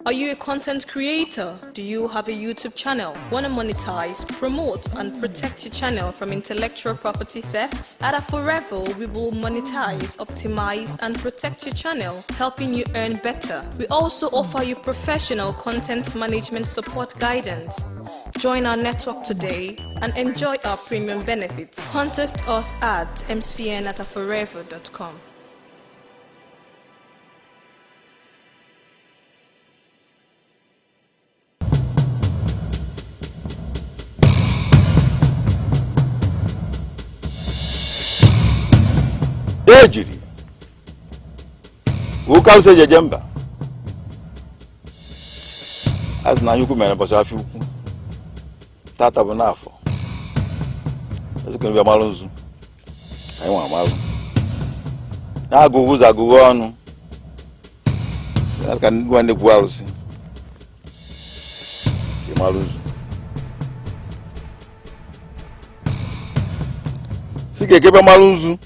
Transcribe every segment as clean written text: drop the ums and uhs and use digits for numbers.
Are you a content creator? Do you have a YouTube channel? Want to monetize, promote, and protect your channel from intellectual property theft? At Forever, we will monetize, optimize, and protect your channel, helping you earn better. We also offer you professional content management support guidance. Join our network today and enjoy our premium benefits. Contact us at mcn@forever.com. Ejiri Mouka se jejemba as na yuku mena bosa afi uku tata bonafo ese kan bi amalunzu ayi won amalu na go uza go onu na kan wande bualusi amalunzu fike ke be amalunzu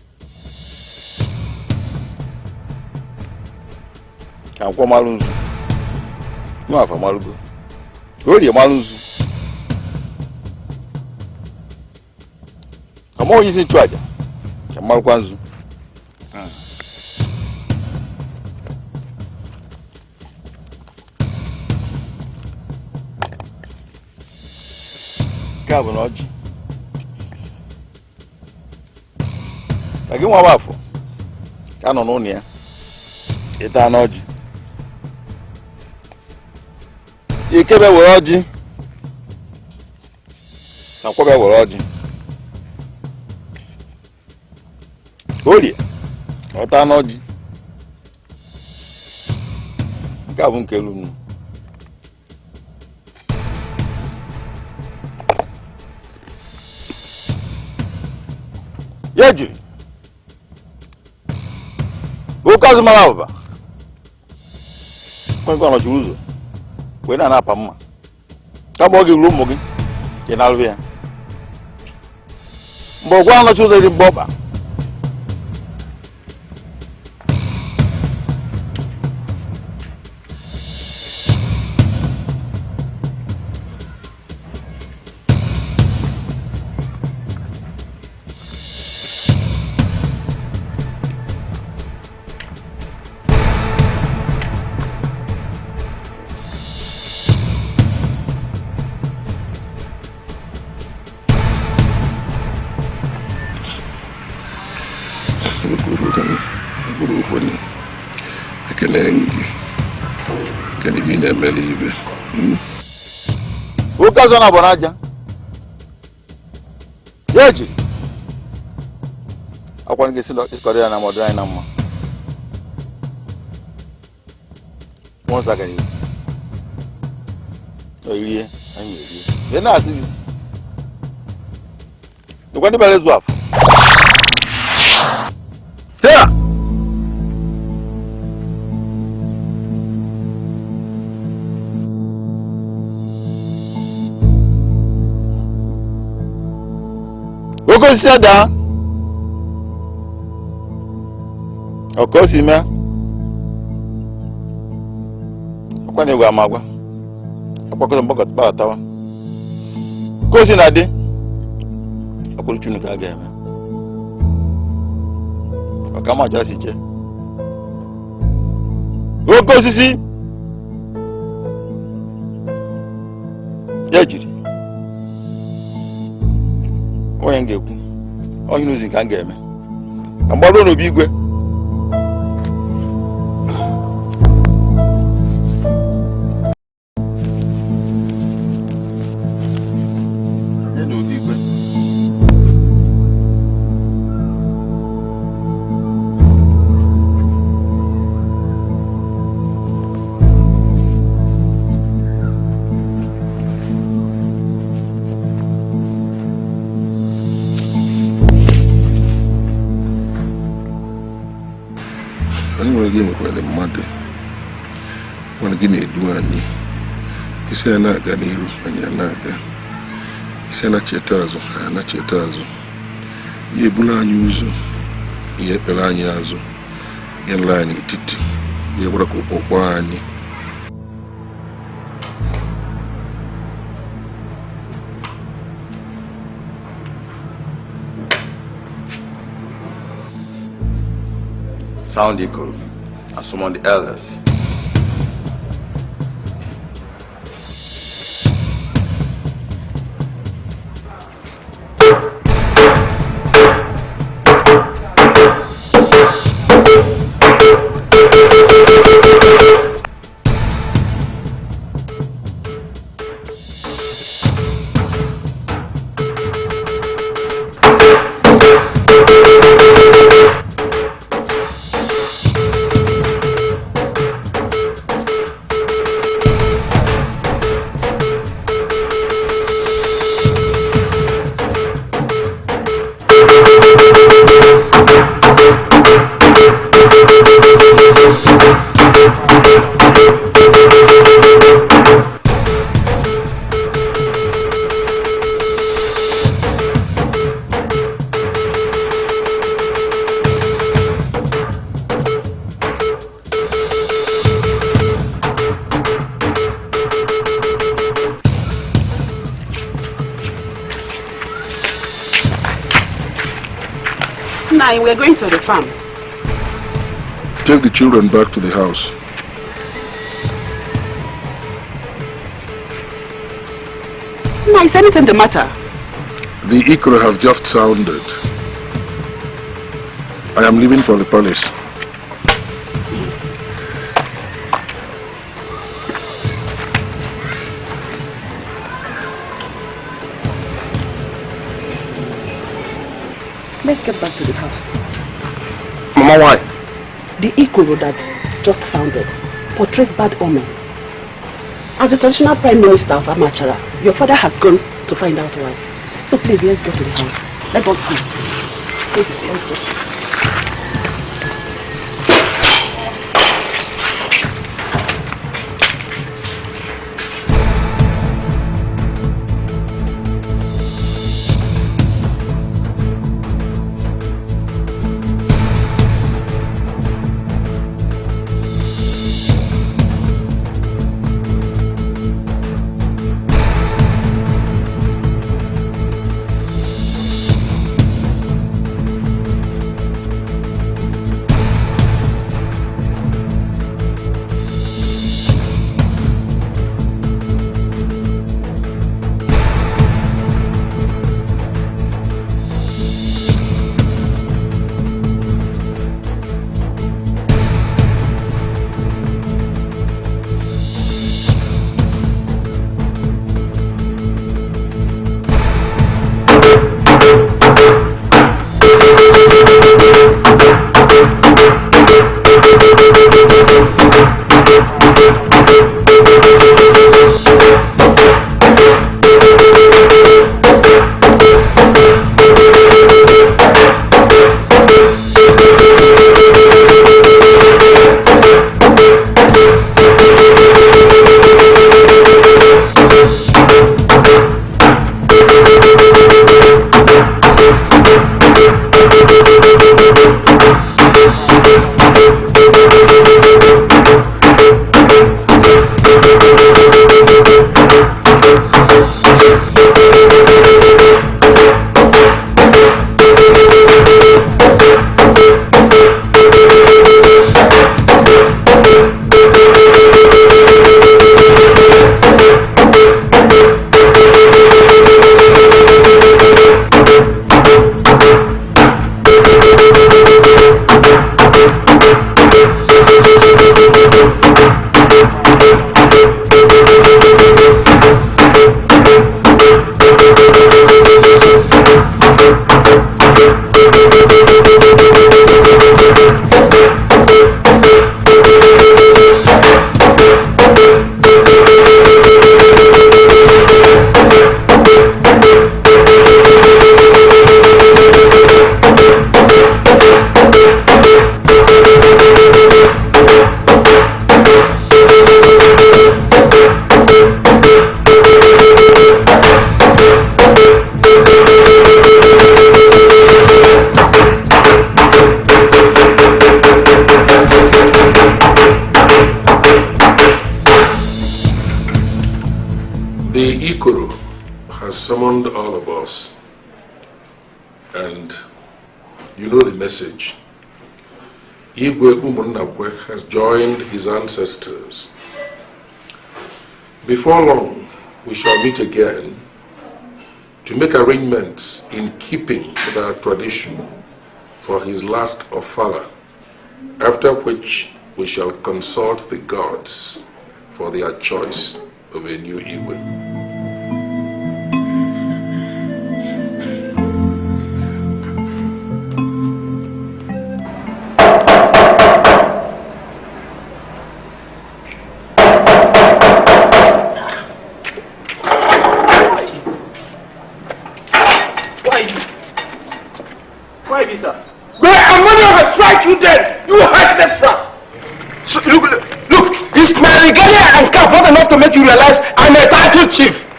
kan kwa malunzu no afa malugo ori malunzu kamo yisi twaja kamal kwanzu kabo noji agimwa bafo kano no nia eta noji ikebe were ọjị na kwabe were ọjị olie ọta n'ọjị nke a bụ nke elu m ya jiri oke azụ mara abụba kwenkwe anọchi ụzọ we na apa mma kama oge ruo ụmụ gị ị na-alụ ya mgbe ọgwa anọchi ụzọ dị mgbe ọba Ukazo na bonaja yeji akwani gesindo iskoria na modern na mma monza gani oyirie anyi oyirie ye na asiri ukwani belezu afu yeah. Oko siada oko sima akwani gwa magwa akwako mboga tbatawa ko sinade akulu chunu ka ga eme akama jara siche oko sisi yajiri onye ngekwu onye nuzi ka ngeme amgbalo no bi igwe ise na-aga n'iru anya na-aga ise na-cheta azụ ha na-cheta azụ ihe ebula anyị ụzọ ihe ekpere anyị azụ ihe nla anyị etiti ihe gwara ka ụkpọkpọ anyị sound the Ikoro, and summon the elders. We're going to the farm. Take the children back to the house. Ma, is anything the matter? The Ikoro has just sounded. I am leaving for the palace. Let's get back to the house. Mama, why? The Ikoro that just sounded portrays bad omen. As the traditional prime minister of Amachara, your father has gone to find out why. So please, let's go to the house. Let us go. Please, let's go. The Ikoro has summoned all of us, and you know the message. Igwe Umunakwe has joined his ancestors. Before long, we shall meet again to make arrangements in keeping with our tradition for his last ofala, after which we shall consult the gods for their choice of a new Igwe. Chief,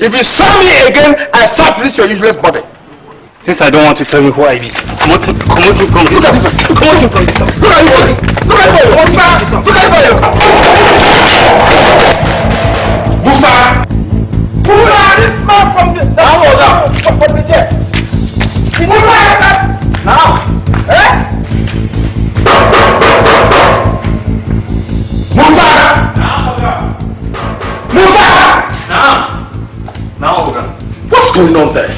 if you saw me again, I slap this your useless body. Since I don't want to tell you who I be, come out from this house. Come out from this house. Look at you! Look at you! Look at you! Musa! Musa! This man from the jail! Musa! Now! Musa! Musa! Now, Oga. What's going on there?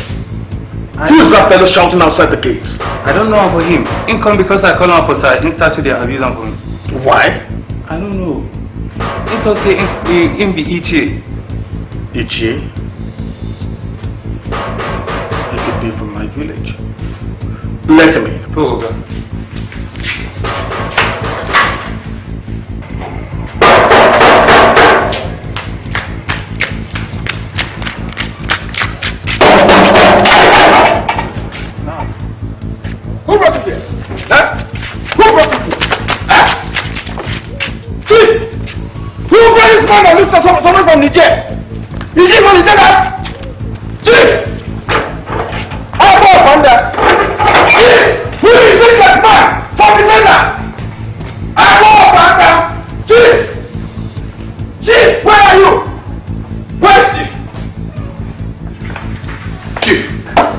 Who is that fellow shouting outside the gates? I don't know about him. In come because I call him up aside and start to the abuse on him. Why? I don't know. It does say in be Ichie. Ichie? It could be from my village. Let me. Go, Oga. Who brought you here? Huh? Who brought you here? Huh? Chief! Who brought this man that looks like someone from Niger? Is he from the desert? Chief! How about Panda? Chief! Who is this that man from the desert? How about Panda? Chief! Chief, where are you? Where is Chief? Chief!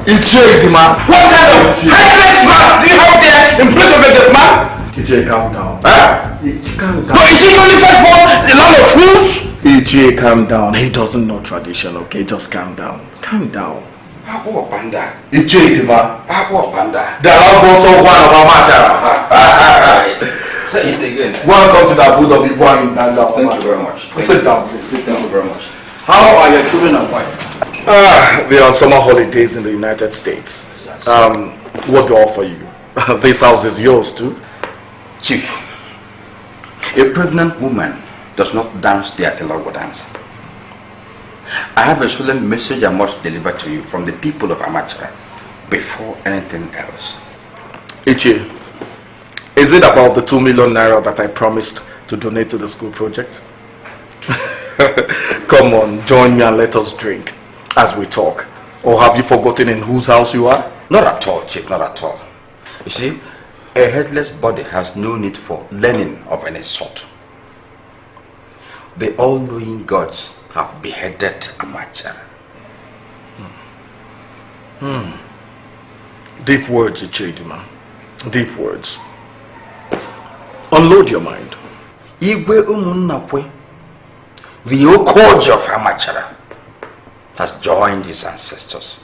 Ichie, the man. What kind of headless man do you have there in place of a dead man? Ichie, calm down. Huh? Calm down. No, is he the only firstborn in the land of fools? Ichie, calm down. He doesn't know tradition, okay? Just calm down. Calm down. Abu Panda. Ichie, the man. Abu Panda. The also one of Amachara. Say it again. Welcome to the Abu Dhabi Boy. Thank you very much. Sit down, please. Sit down. Thank you very much. How are your children and wife? They're on summer holidays in the United States. What do I offer you? This house is yours too. Chief, a pregnant woman does not dance the Atilago dance. I have a solemn message I must deliver to you from the people of Amachara before anything else. Ichie, is it about the 2 million naira that I promised to donate to the school project? Come on, join me and let us drink as we talk. Or have you forgotten in whose house you are? Not at all, Chief, not at all. You see, a headless body has no need for learning of any sort. The all-knowing gods have beheaded Amachara. Deep words, Ichie, deep words. Unload your mind. Igwe Umunakwe, the outrage of Amachara, has joined his ancestors.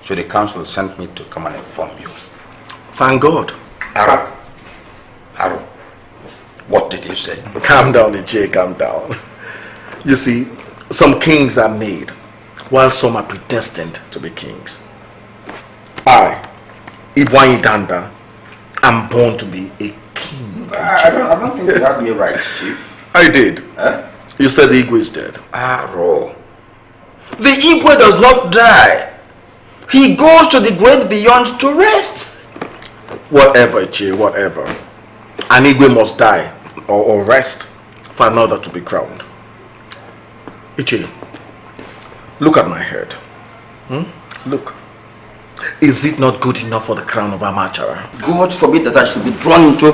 So the council sent me to come and inform you. Thank God. Haru, what did you say? Calm down, Ichie, calm down. You see, some kings are made, while some are predestined to be kings. I, Ibwanyi Danda, am born to be a king. I don't think you had me right, Chief. I did. Huh? You said the Igwe is dead. Aro. The Igwe does not die. He goes to the great beyond to rest. Whatever, Ichie, whatever. An Igwe must die or rest for another to be crowned. Ichie, look at my head. Look. Is it not good enough for the crown of Amachara? God forbid that I should be drawn into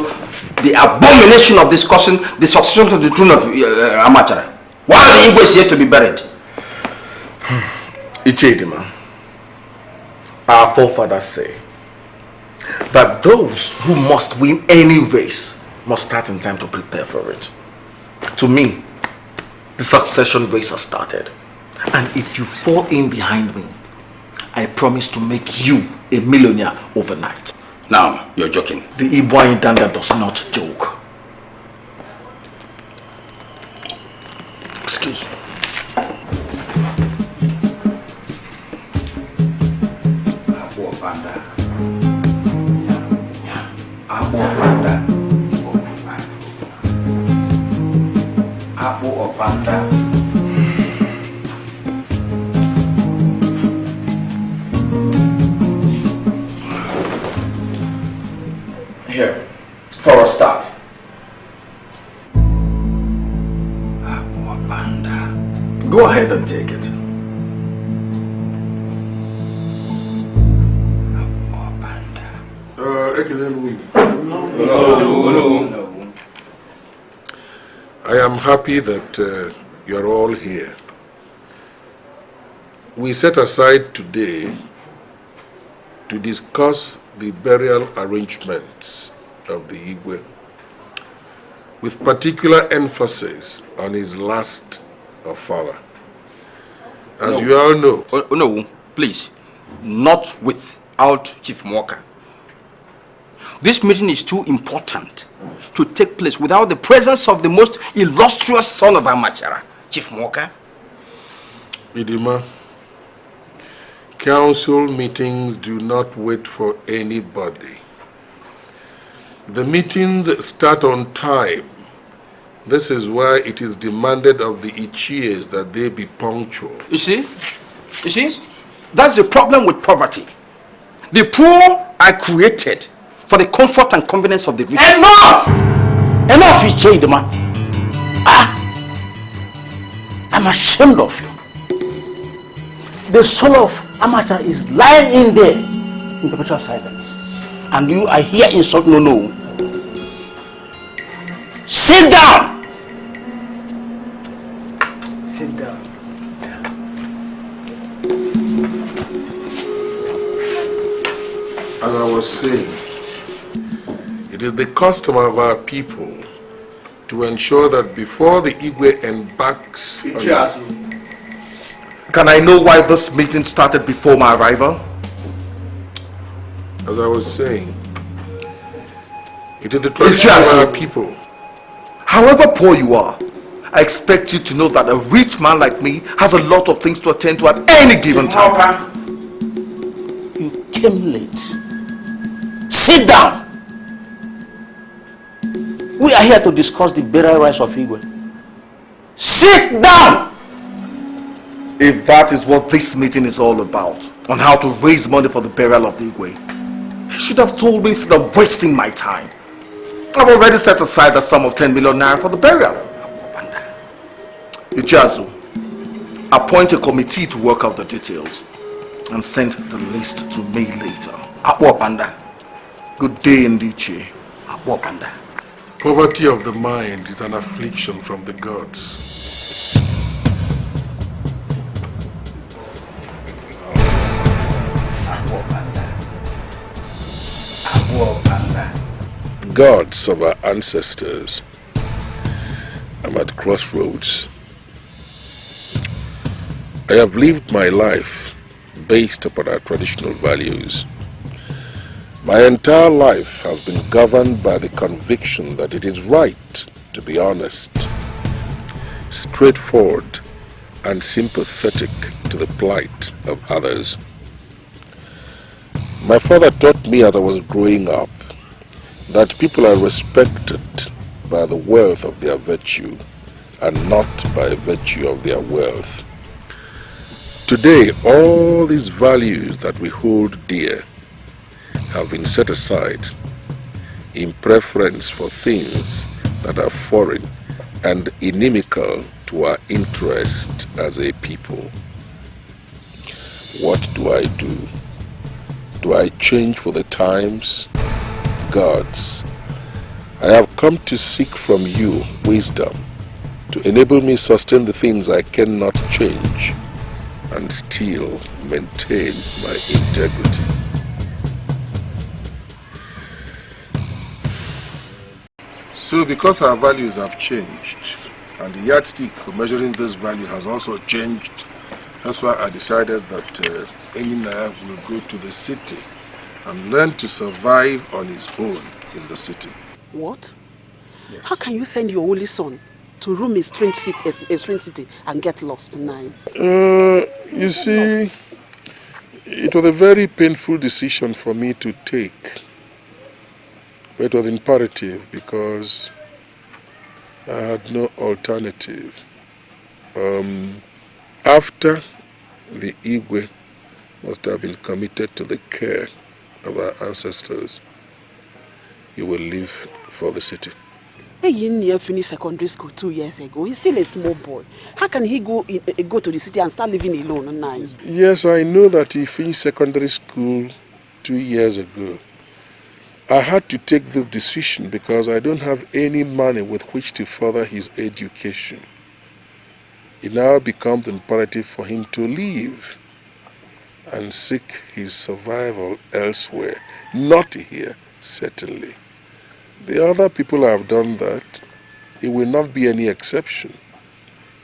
the abomination of discussing the succession to the throne of Amachara, while the Igwe is yet to be buried. Ichie, our forefathers say that those who must win any race must start in time to prepare for it. To me, the succession race has started. And if you fall in behind me, I promise to make you a millionaire overnight. Now, you're joking. The Igbo Indanda does not joke. Excuse me. Abu Opanda. Abu Opanda. Abu Opanda. Here, for a start. Abu Opanda. Go ahead and take it. Abu Opanda. No. I am happy that you are all here. We set aside today to discuss the burial arrangements of the Igwe, with particular emphasis on his last ofala. As you all know... No, please, not without Chief Mouka. This meeting is too important to take place without the presence of the most illustrious son of Amachara, Chief Mouka. Idima, council meetings do not wait for anybody. The meetings start on time. This is why it is demanded of the Ichies that they be punctual. You see, that's the problem with poverty. The poor are created for the comfort and convenience of the rich. Enough! Enough, Ichie Idima. I'm ashamed of you. The soul of Amachara is lying in there in perpetual silence. And you are here insulting no. Sit down! Sit down. As I was saying, it is the custom of our people to ensure that before the Igwe embarks on his... Can I know why this meeting started before my arrival? As I was saying, it is the tradition of our people. However poor you are, I expect you to know that a rich man like me has a lot of things to attend to at any given time. You came late. Sit down! We are here to discuss the burial rites of Igwe. Sit down! If that is what this meeting is all about, on how to raise money for the burial of the Igwe, you should have told me instead of wasting my time. I've already set aside a sum of 10 million naira for the burial. Ijazu, appoint a committee to work out the details and send the list to me later. Good day, Edochie. Poverty of the mind is an affliction from the gods. Gods of our ancestors, I'm at crossroads. I have lived my life based upon our traditional values. My entire life has been governed by the conviction that it is right to be honest, straightforward, and sympathetic to the plight of others. My father taught me as I was growing up that people are respected by the wealth of their virtue and not by virtue of their wealth. Today, all these values that we hold dear have been set aside in preference for things that are foreign and inimical to our interest as a people. What do I do? Do I change for the times? Gods, I have come to seek from you wisdom to enable me sustain the things I cannot change and still maintain my integrity. So because our values have changed, and the yardstick for measuring this value has also changed, that's why I decided that Enyinaya will go to the city and learn to survive on his own in the city. What? Yes. How can you send your only son to roam a strange city and get lost now? You see, it was a very painful decision for me to take. But it was imperative because I had no alternative. After the Igwe must have been committed to the care of our ancestors, he will leave for the city. He finished secondary school 2 years ago. He's still a small boy. How can he go to the city and start living alone now? Yes, I know that he finished secondary school 2 years ago. I had to take this decision because I don't have any money with which to further his education. It now becomes imperative for him to leave and seek his survival elsewhere. Not here, certainly. The other people have done that. It will not be any exception.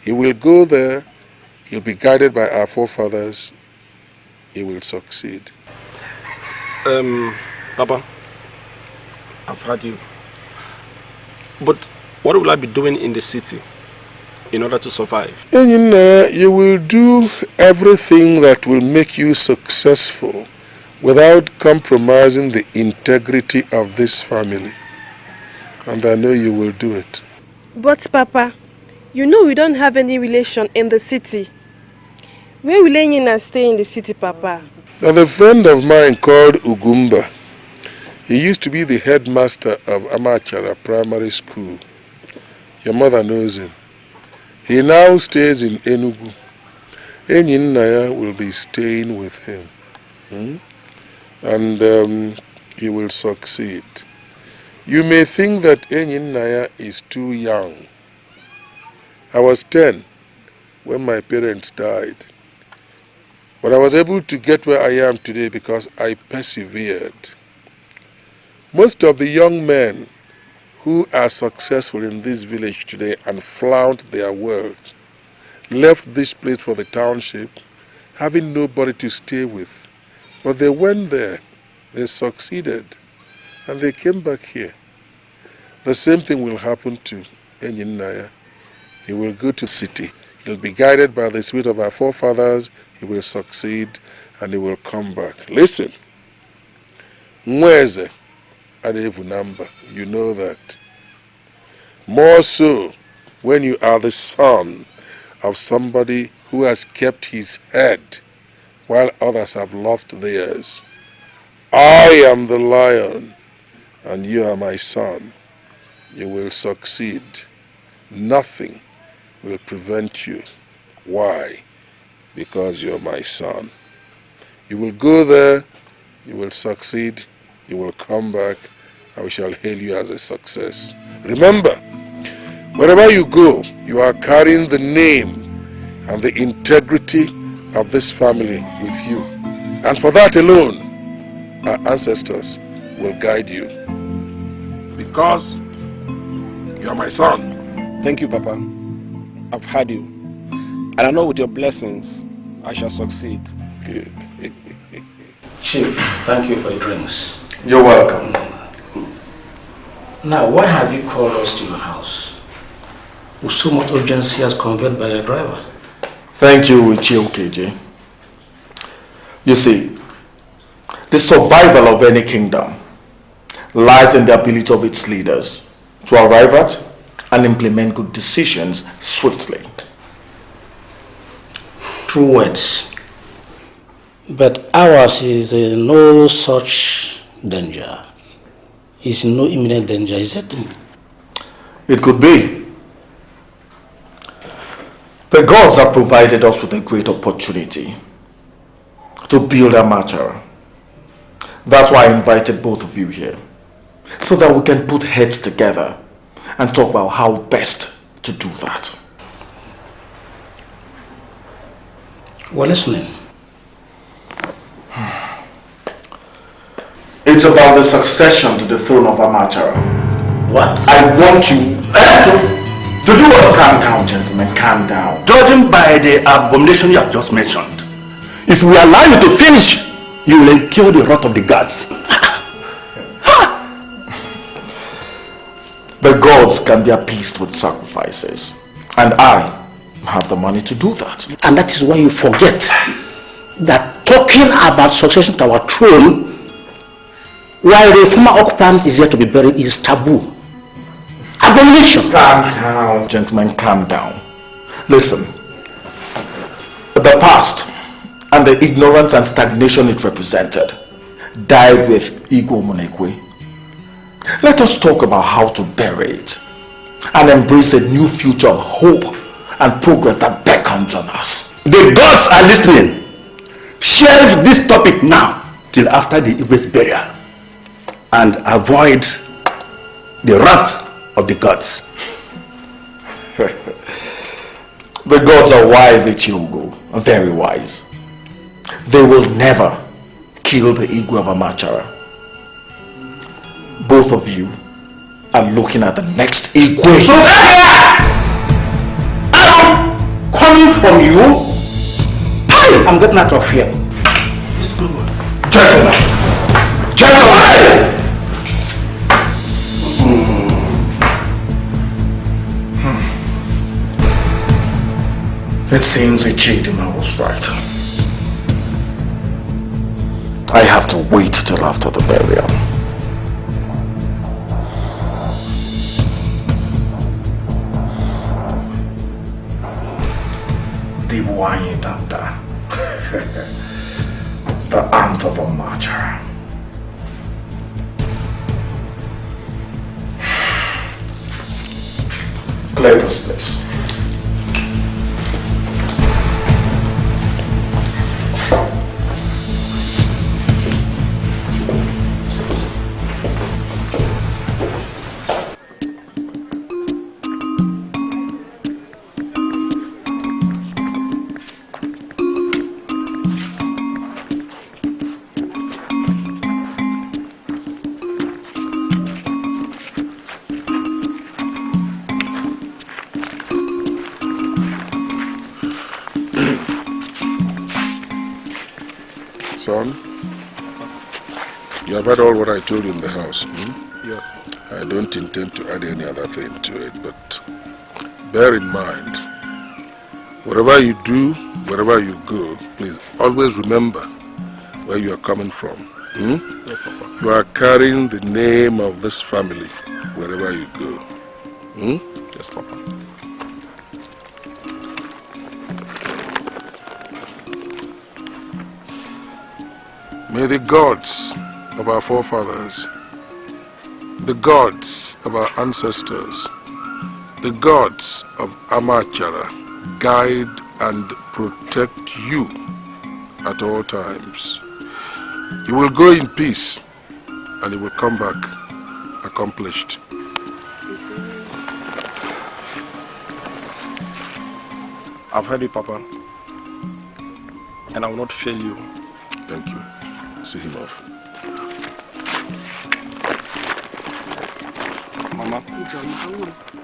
He will go there, he'll be guided by our forefathers, he will succeed. Papa, I've heard you. But what will I be doing in the city in order to survive? You will do everything that will make you successful without compromising the integrity of this family. And I know you will do it. But Papa, you know we don't have any relation in the city. Where will Enyina stay in the city, Papa? There's a friend of mine called Ugumba. He used to be the headmaster of Amachara Primary School. Your mother knows him. He now stays in Enugu. Enyinaya will be staying with him. And he will succeed. You may think that Enyinaya is too young. I was 10 when my parents died. But I was able to get where I am today because I persevered. Most of the young men who are successful in this village today and flaunt their wealth left this place for the township having nobody to stay with. But they went there, they succeeded, and they came back here. The same thing will happen to Enyinaya. He will go to the city. He'll be guided by the spirit of our forefathers. He will succeed and he will come back. Listen. Mweze Adevunamba. You know that. More so when you are the son of somebody who has kept his head while others have lost theirs. I am the lion and you are my son. You will succeed. Nothing will prevent you. Why? Because you're my son. You will go there, you will succeed, you will come back, and we shall hail you as a success. Remember, wherever you go, you are carrying the name and the integrity of this family with you. And for that alone, our ancestors will guide you. Because you are my son. Thank you, Papa. I've heard you. And I know with your blessings, I shall succeed. Good. Chief, thank you for the drinks. You're welcome. Now, why have you called us to your house? With so much urgency as conveyed by your driver? Thank you, Chiwetalu. You see, the survival of any kingdom lies in the ability of its leaders to arrive at and implement good decisions swiftly. True words. But ours is no such danger. Is no imminent danger, is it? It could be. The gods have provided us with a great opportunity to build Amachara. That's why I invited both of you here, so that we can put heads together and talk about how best to do that. We're listening. It's about the succession to the throne of Amachara. What? I want you to do what? Calm down, gentlemen, calm down. Judging by the abomination you have just mentioned, if we allow you to finish, you will incur the wrath of the gods. The gods can be appeased with sacrifices, and I have the money to do that. And that is why you forget that talking about succession to our throne while the former occupant is yet to be buried is taboo. Abomination. Calm down. Gentlemen, calm down. Listen, the past and the ignorance and stagnation it represented died with Igbo Monekwe. Let us talk about how to bury it and embrace a new future of hope and progress that beckons on us. The gods are listening. Shelve this topic now till after the Igbo's burial and avoid the wrath of the gods. The gods are wise, Ichiogo, very wise. They will never kill the Igwe of Amachara. Both of you are looking at the next Igwe. I'm coming from you. Hey, I'm getting out of here. Gentlemen! Gentlemen! It seems Echidima was right. I have to wait till after the burial. Dibuanye Danda. The aunt of Amachara. Clear this place. Son, you have heard all what I told you in the house. Yes. I don't intend to add any other thing to it, but bear in mind, whatever you do, wherever you go, please always remember where you are coming from. Yes, Papa. You are carrying the name of this family wherever you go. Yes, Papa. May the gods of our forefathers, the gods of our ancestors, the gods of Amachara guide and protect you at all times. You will go in peace and you will come back accomplished. I've heard you, Papa, and I will not fail you. Thank you. See him off. Mama.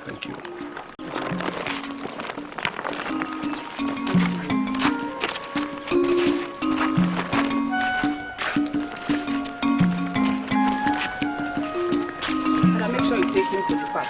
Thank you. Make sure you take him to the park.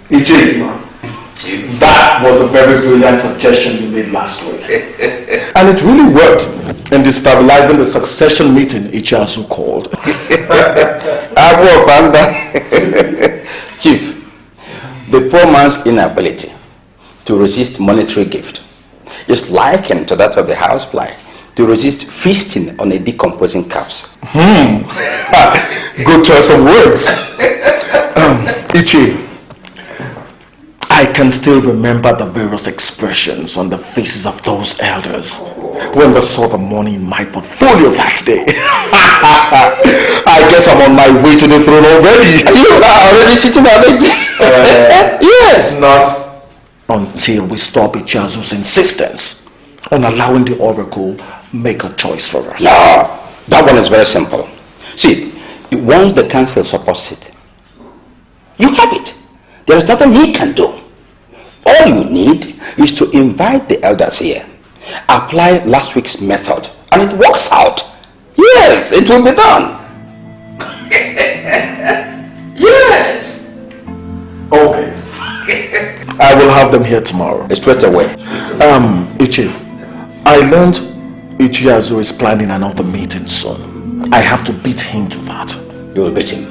Ichie, that was a very brilliant suggestion you made last week. And it really worked in destabilizing the succession meeting Ichiazu called. Chief, the poor man's inability to resist monetary gift is likened to that of the housefly to resist feasting on a decomposing corpse. Good choice of words. Ichi, I can still remember the various expressions on the faces of those elders when they saw the money in my portfolio that day. I guess I'm on my way to the throne already. You are already sitting on it. Yes. Not until we stop Ichiazu's insistence on allowing the oracle make a choice for us. No, that one is very simple. See, once the council supports it, you have it. There is nothing he can do. All you need is to invite the elders here, apply last week's method, and it works out. Yes, it will be done. Yes. Okay. I will have them here tomorrow. Straight away. Ichi, I learned Ichiazu is planning another meeting soon. I have to beat him to that. You will beat him.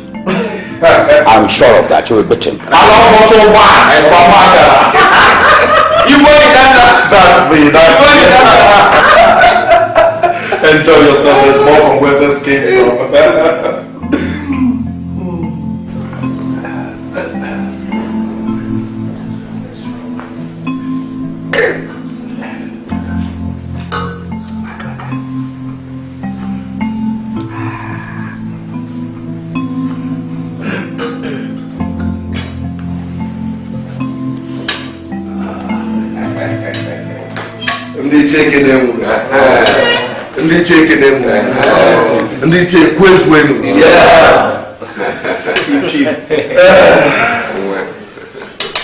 I'm sure of that. You will beat him. You wait, that's me. Enjoy yourself. There's more from where this came from. Ndị cheke nemu. Ndị che kwez wenu.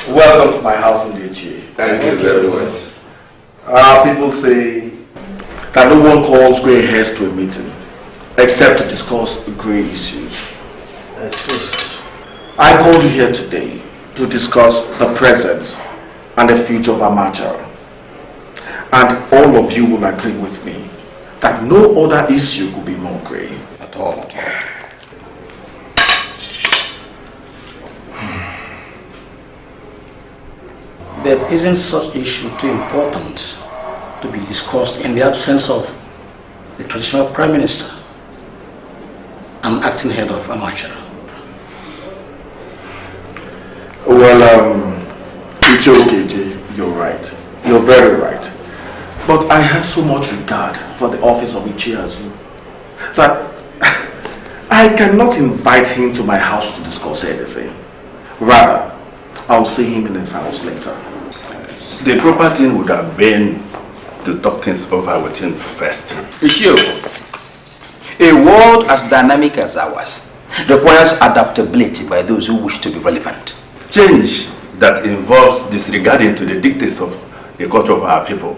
Welcome to my house, Edochie. Thank you very much. People say that no one calls grey hairs to a meeting except to discuss grey issues. I called you here today to discuss the present and the future of Amachara. And all of you will agree with me that no other issue could be more grey. At all. But isn't such issue too important to be discussed in the absence of the traditional prime minister and acting head of Amachara? Well, Ichi, you're right. You're very right. But I have so much regard for the office of Ichiazu that I cannot invite him to my house to discuss anything. Rather, I'll see him in his house later. The proper thing would have been to talk things over with him first. Ichio, a world as dynamic as ours requires adaptability by those who wish to be relevant. Change that involves disregarding to the dictates of the culture of our people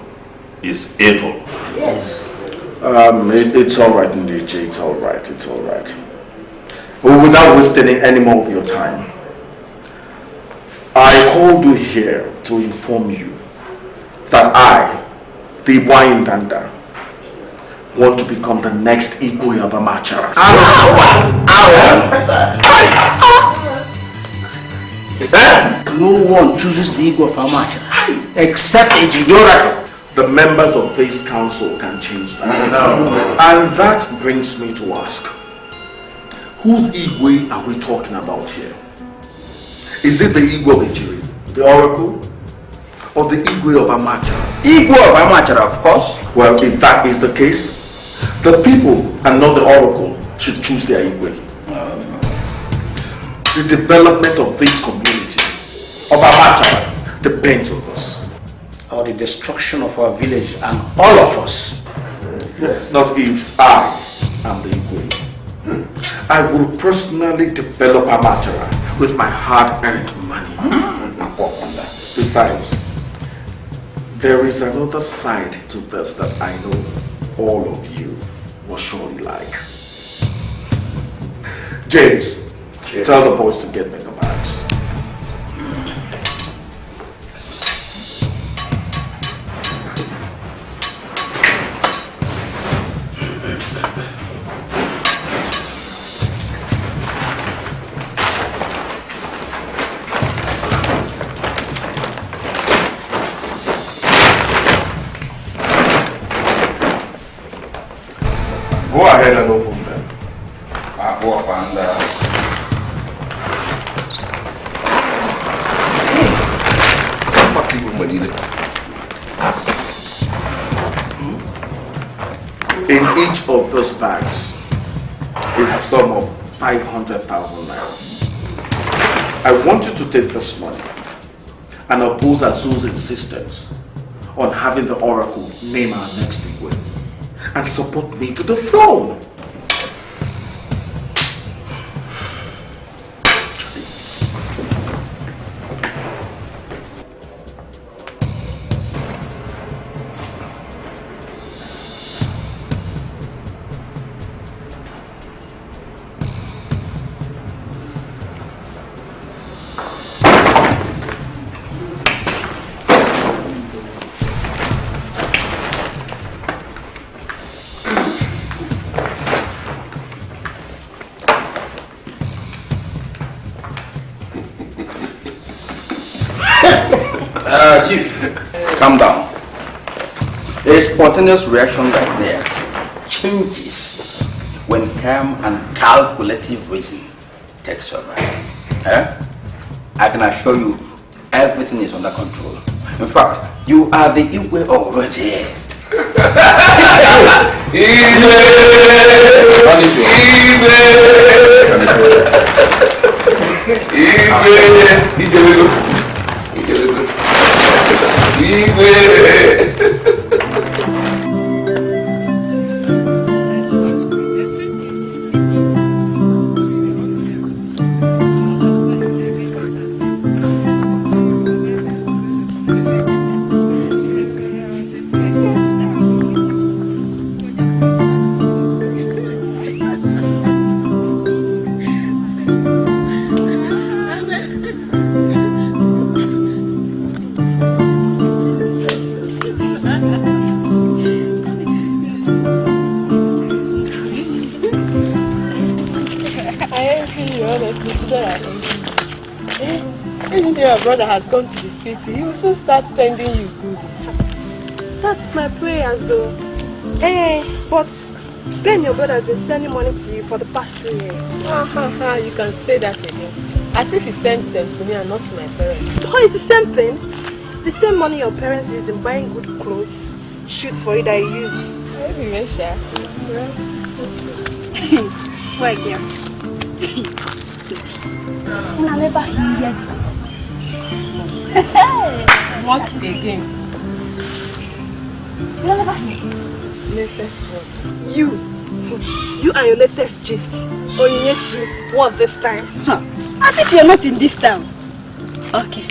is evil. Yes. It's all right, Ndiche. It's all right. It's all right. Well, without wasting any more of your time, I called you here to inform you that I, the Windanda, want to become the next Igwe of Amachara. No one chooses the Igwe of Amachara except a Oracle. The members of this council can change that. And that brings me to ask, whose Igwe are we talking about here? Is it the Igwe of Ejiri, the Oracle, or the Igwe of Amachara? Igwe of Amachara, of course. Well, if that is the case, the people and not the Oracle should choose their Igwe. The development of this community, of Amachara, depends on us. Or the destruction of our village and all of us. Yes. Not if I am the Igwe. I will personally develop Amachara with my hard-earned money. Besides, there is another side to this that I know all of you will surely like. James, Tell the boys to get me the bags. Go ahead and open them. In each of those bags is the sum of 500,000 naira. I want you to take this money and oppose Azu's insistence on having the oracle name our next Igwe and support me to the throne. Chief, calm down. A spontaneous reaction like theirs changes when calm and calculative reason takes over. I can assure you everything is under control. In fact, you are the Igwe already. Your brother has gone to the city, he will soon start sending you goodies. That's my prayer, though. But Ben, your brother has been sending money to you for the past 2 years. You can say that again. As if he sends them to me and not to my parents. Oh, it's the same thing. The same money your parents use in buying good clothes, shoes for you that you use. Maybe, Mesha. Why, yes. I never hear. What again? You never hear. Latest what? You and your latest gist. Onyechi, what this time? As if you're not in this town. Okay.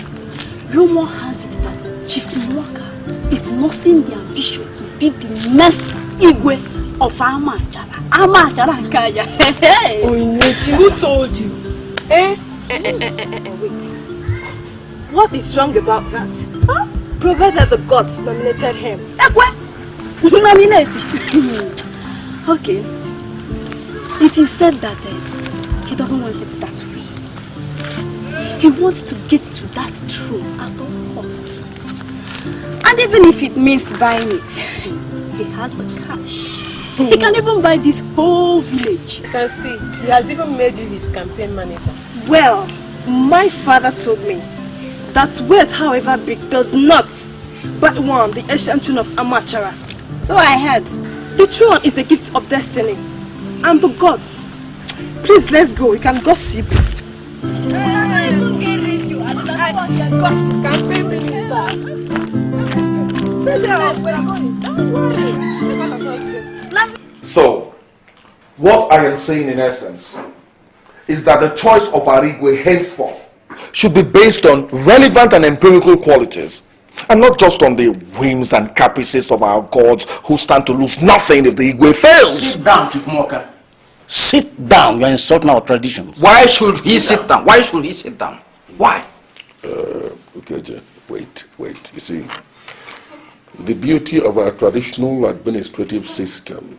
Rumor has it that Chief Mouka is nursing the ambition to be the next Igwe of Amachara. Amachara Nkaya. Onyechi, who told you? Wait. What is wrong about that? Huh? Provided the gods nominated him. Nominated? Okay. It is said that he doesn't want it that way. He wants to get to that throne at all costs. And even if it means buying it, he has the cash. He can even buy this whole village. You can see, he has even made you his campaign manager. Well, my father told me that wealth, however big, does not but one the ancient throne of Amachara. So I heard. The throne is a gift of destiny and the gods. Please, let's go. We can gossip. Campaign minister. So, what I am saying in essence is that the choice of Arigwe henceforth should be based on relevant and empirical qualities and not just on the whims and caprices of our gods who stand to lose nothing if the Igwe fails. Sit down, Chief Mouka. Sit down. You are insulting our traditions. Why should he sit down? Why should he sit down? Why? Okay, wait. You see, the beauty of our traditional administrative system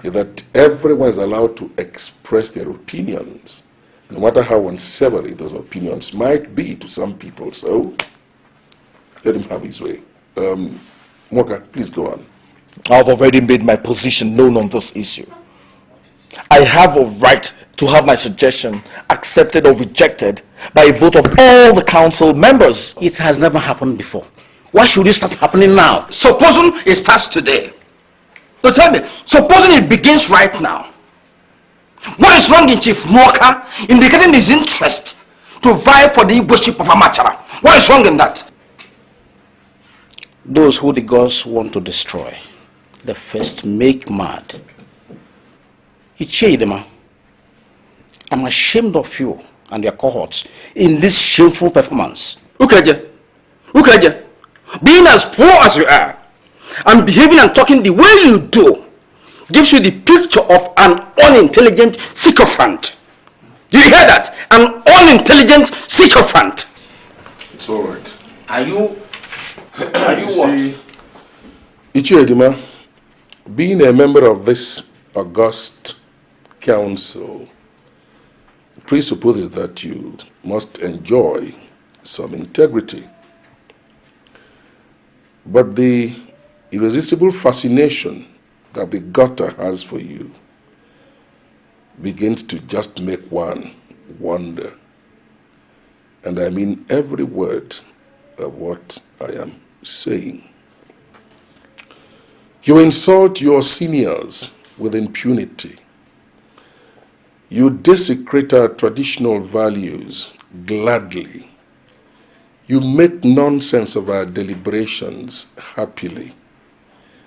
is that everyone is allowed to express their opinions, no matter how unsavory those opinions might be to some people. So, let him have his way. Mouka, please go on. I've already made my position known on this issue. I have a right to have my suggestion accepted or rejected by a vote of all the council members. It has never happened before. Why should it start happening now? Supposing it starts today. So tell me, supposing it begins right now. What is wrong in Chief Mouka indicating his interest to vie for the worship of Amachara? What is wrong in that? Those who the gods want to destroy, they first make mad. Ichie, I'm ashamed of you and your cohorts in this shameful performance. Ukaja, being as poor as you are and behaving and talking the way you do gives you the picture of an unintelligent sycophant. Do you hear that? An unintelligent sycophant. It's all right. Are you See, Ichie, being a member of this august council presupposes that you must enjoy some integrity. But the irresistible fascination that the gutter has for you begins to just make one wonder. And I mean every word of what I am saying. You insult your seniors with impunity. You desecrate our traditional values gladly. You make nonsense of our deliberations happily.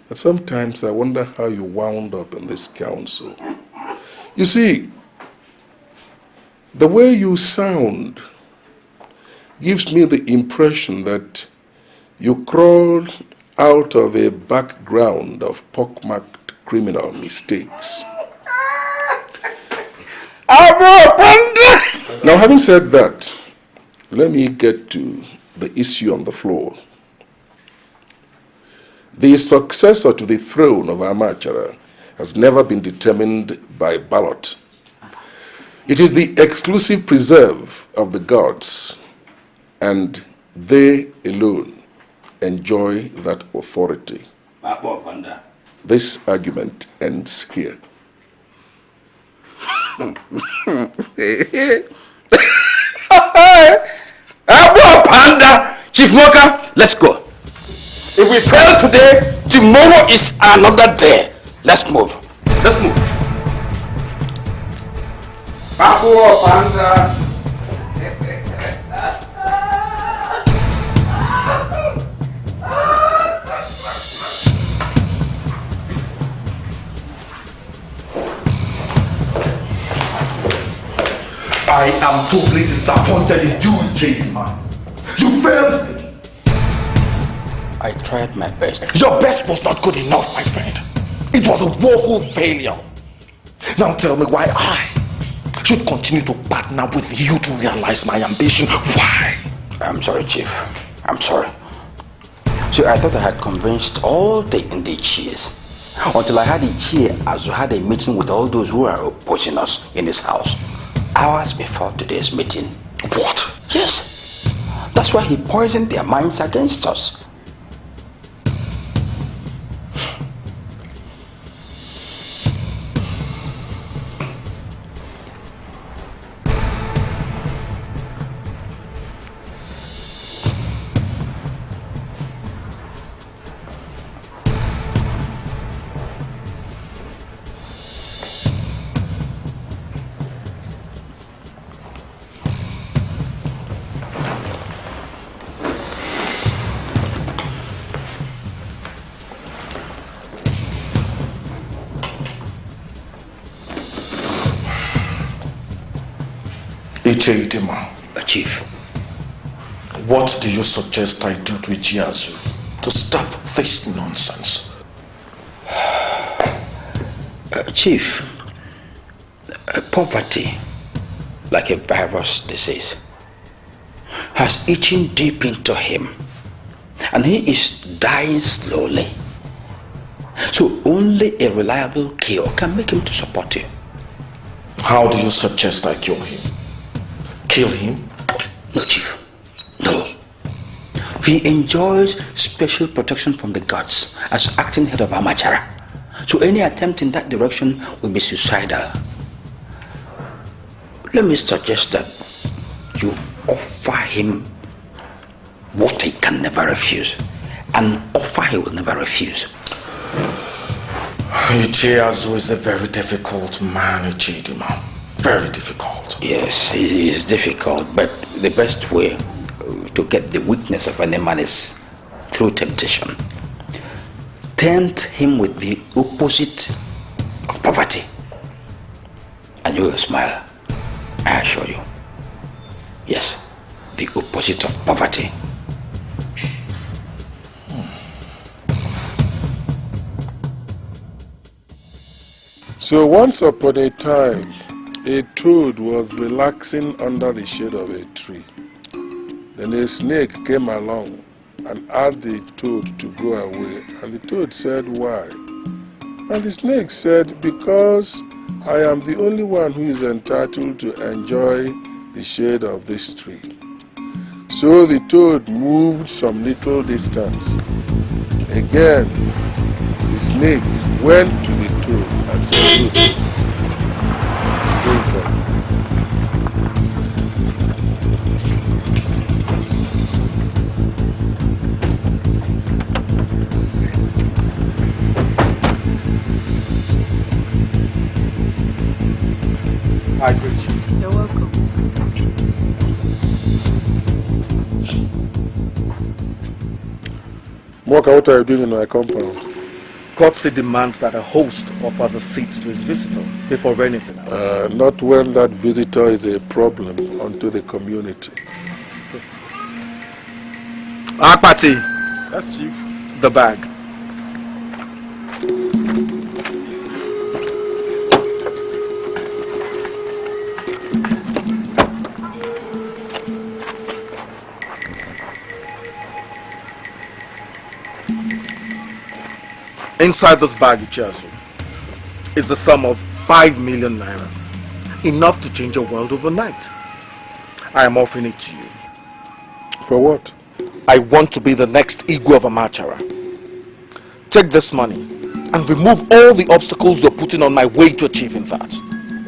And sometimes I wonder how you wound up in this council. You see, the way you sound gives me the impression that you crawled out of a background of pockmarked criminal mistakes. Now, having said that, let me get to the issue on the floor. The successor to the throne of Amachara has never been determined by ballot. It is the exclusive preserve of the gods, and they alone enjoy that authority. This argument ends here. Chief Mouka, let's go. If we fail today, tomorrow is another day. Let's move. Let's move. I am totally disappointed in you, Jade, man. You failed me. I tried my best. Your best was not good enough, my friend. It was a woeful failure. Now tell me why I should continue to partner with you to realize my ambition. Why? I'm sorry, Chief. I'm sorry. See, I thought I had convinced all the Edochies until I had Ichie Azu had a meeting with all those who are opposing us in this house hours before today's meeting. What? Yes. That's why he poisoned their minds against us. Chief, what do you suggest I do to Ichie Azu to stop this nonsense? Chief, Poverty, like a virus disease, has eaten deep into him, and he is dying slowly. So only a reliable cure can make him to support you. How do you suggest I kill him? Kill him? No, Chief. No. He enjoys special protection from the gods as acting head of Amachara. So any attempt in that direction will be suicidal. Let me suggest that you offer him what he can never refuse. An offer he will never refuse. Ichiazu is a very difficult man, Ichidima. Very difficult. Yes, it is difficult, but the best way to get the weakness of any man is through temptation. Tempt him with the opposite of poverty, and you will smile, I assure you. Yes, the opposite of poverty. So once upon a time, a toad was relaxing under the shade of a tree. Then a snake came along and asked the toad to go away. And the toad said, why? And the snake said, because I am the only one who is entitled to enjoy the shade of this tree. So the toad moved some little distance. Again, the snake went to the toad and said, look, go inside. I greet you. You're welcome. Mouka, what are you doing in my compound? Courtesy demands that a host offers a seat to his visitor before anything else. Not when that visitor is a problem unto the community. Akpati. That's Chief. The bag. Inside this bag, Ichiazu, is the sum of 5 million naira. Enough to change your world overnight. I am offering it to you. For what? I want to be the next Igwe of Amachara. Take this money and remove all the obstacles you're putting on my way to achieving that.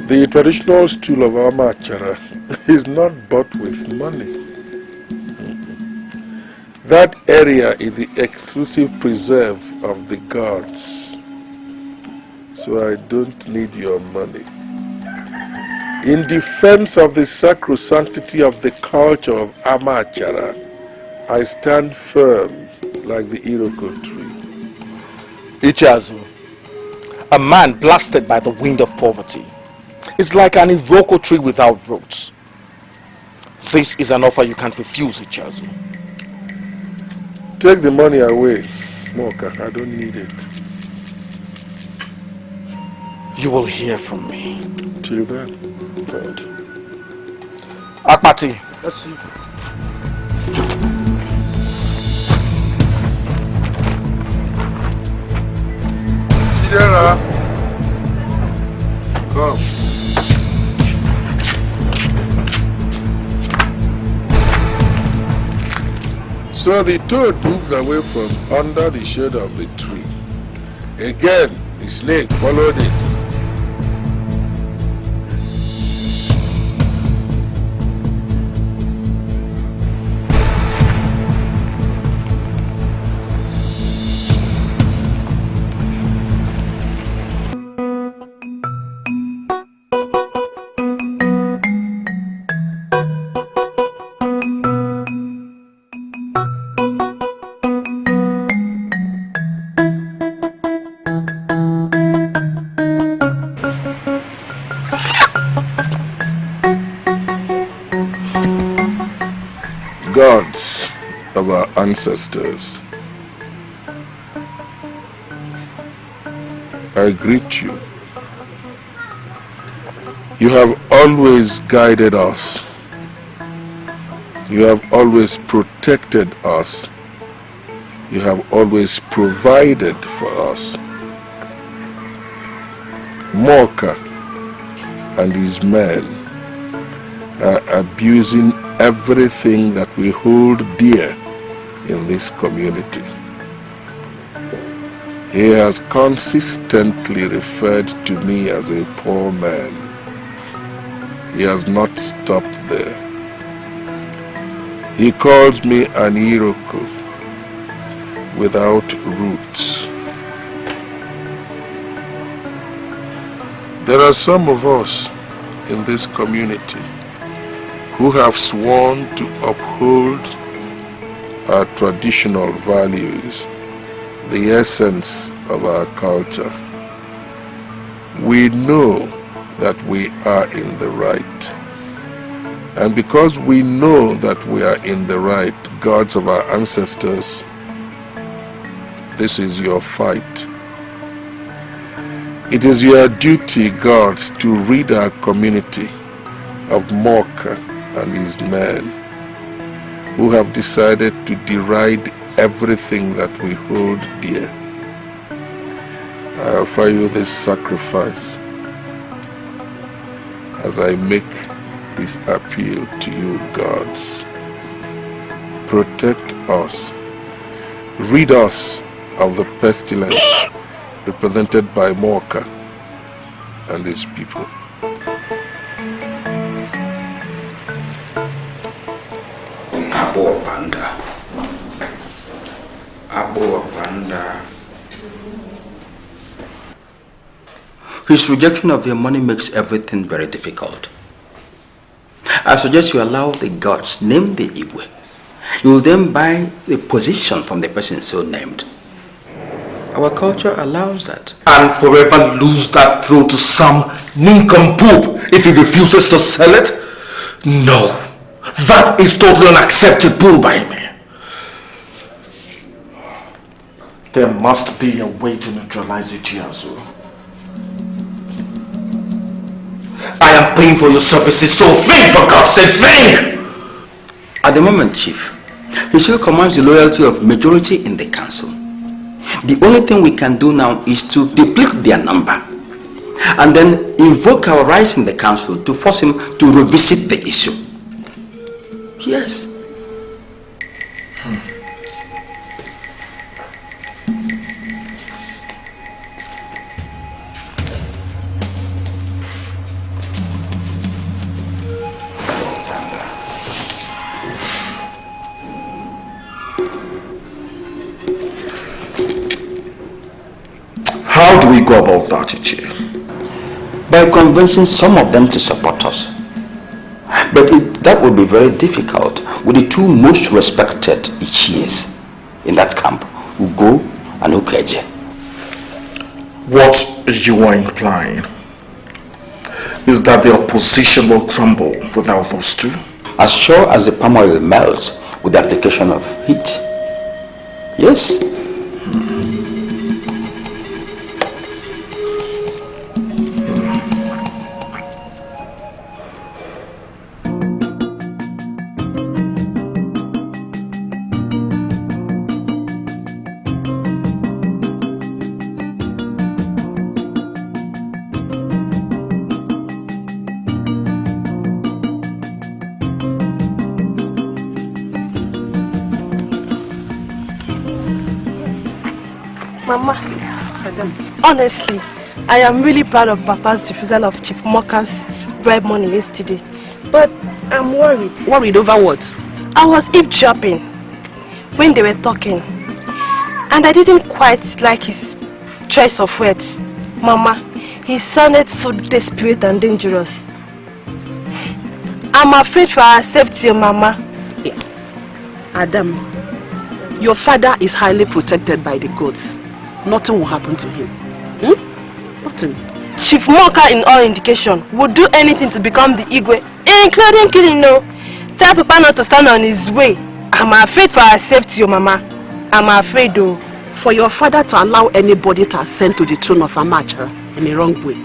The traditional stool of Amachara is not bought with money. That area is the exclusive preserve of the gods. So I don't need your money. In defense of the sacrosanctity of the culture of Amachara, I stand firm like the Iroko tree. Ichiazu, a man blasted by the wind of poverty, is like an Iroko tree without roots. This is an offer you can't refuse, Ichiazu. Take the money away, Mouka. I don't need it. You will hear from me. Till then. Good. Akpati. That's you. Chidera. Come. So the toad moved away from under the shade of the tree. Again, the snake followed it. Gods of our ancestors, I greet you. You have always guided us. You have always protected us. You have always provided for us. Mouka and his men are abusing everything that we hold dear in this community. He has consistently referred to me as a poor man. He has not stopped there. He calls me an Iroko without roots. There are some of us in this community who have sworn to uphold our traditional values, the essence of our culture. We know that we are in the right. And because we know that we are in the right, gods of our ancestors, this is your fight. It is your duty, gods, to rid our community of Mouka and his men who have decided to deride everything that we hold dear. I offer you this sacrifice as I make this appeal to you, gods. Protect us. Rid us of the pestilence represented by Mouka and his people. Abo Panda. Abo Panda. His rejection of your money makes everything very difficult. I suggest you allow the gods name the Igwe. You will then buy the position from the person so named. Our culture allows that. And forever lose that throne to some nincompoop if he refuses to sell it? No, that is totally unacceptable by me. There must be a way to neutralize it, Chiazu. I am paying for your services, so think, for God's sake, think! At the moment, Chief, he still commands the loyalty of majority in the council. The only thing we can do now is to deplete their number and then invoke our rights in the council to force him to revisit the issue. Yes. How do we go about that, Ichi? By convincing some of them to support us. But that would be very difficult with the two most respected Ichis in that camp, Ugo and Ukeje. What you are implying is that the opposition will crumble without those two? As sure as the palm oil melts with the application of heat. Yes. Mama, honestly, I am really proud of Papa's refusal of Chief Mouka's bribe money yesterday. But I'm worried. Worried over what? I was eavesdropping when they were talking. And I didn't quite like his choice of words. Mama, he sounded so desperate and dangerous. I'm afraid for our safety, Mama. Yeah. Adam, your father is highly protected by the gods. Nothing will happen to him. Nothing. Chief Mouka, in all indication, would do anything to become the Igwe, including killing. No. Tell Papa not to stand on his way. I'm afraid for our safety, Mama. I'm afraid, though. For your father to allow anybody to ascend to the throne of Amachara in a wrong way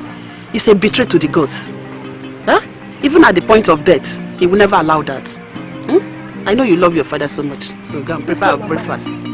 is a betrayal to the gods. Even at the point of death, he will never allow that. I know you love your father so much, so go and prepare our breakfast.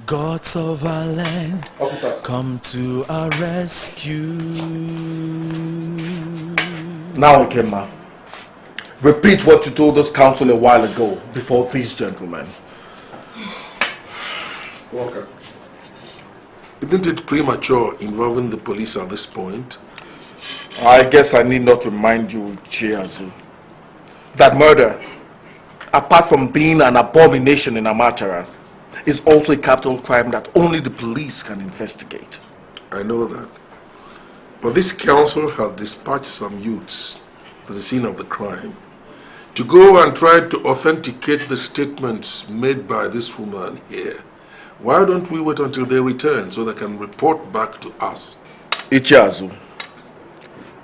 Gods of our land, come to our rescue. Now, Ikema, repeat what you told us council a while ago before these gentlemen. Walker, isn't it premature involving the police at this point? I guess I need not remind you, Chiazu, that murder, apart from being an abomination in Amachara, is also a capital crime that only the police can investigate. I know that. But this council has dispatched some youths to the scene of the crime to go and try to authenticate the statements made by this woman here. Why don't we wait until they return so they can report back to us? Ichiazu,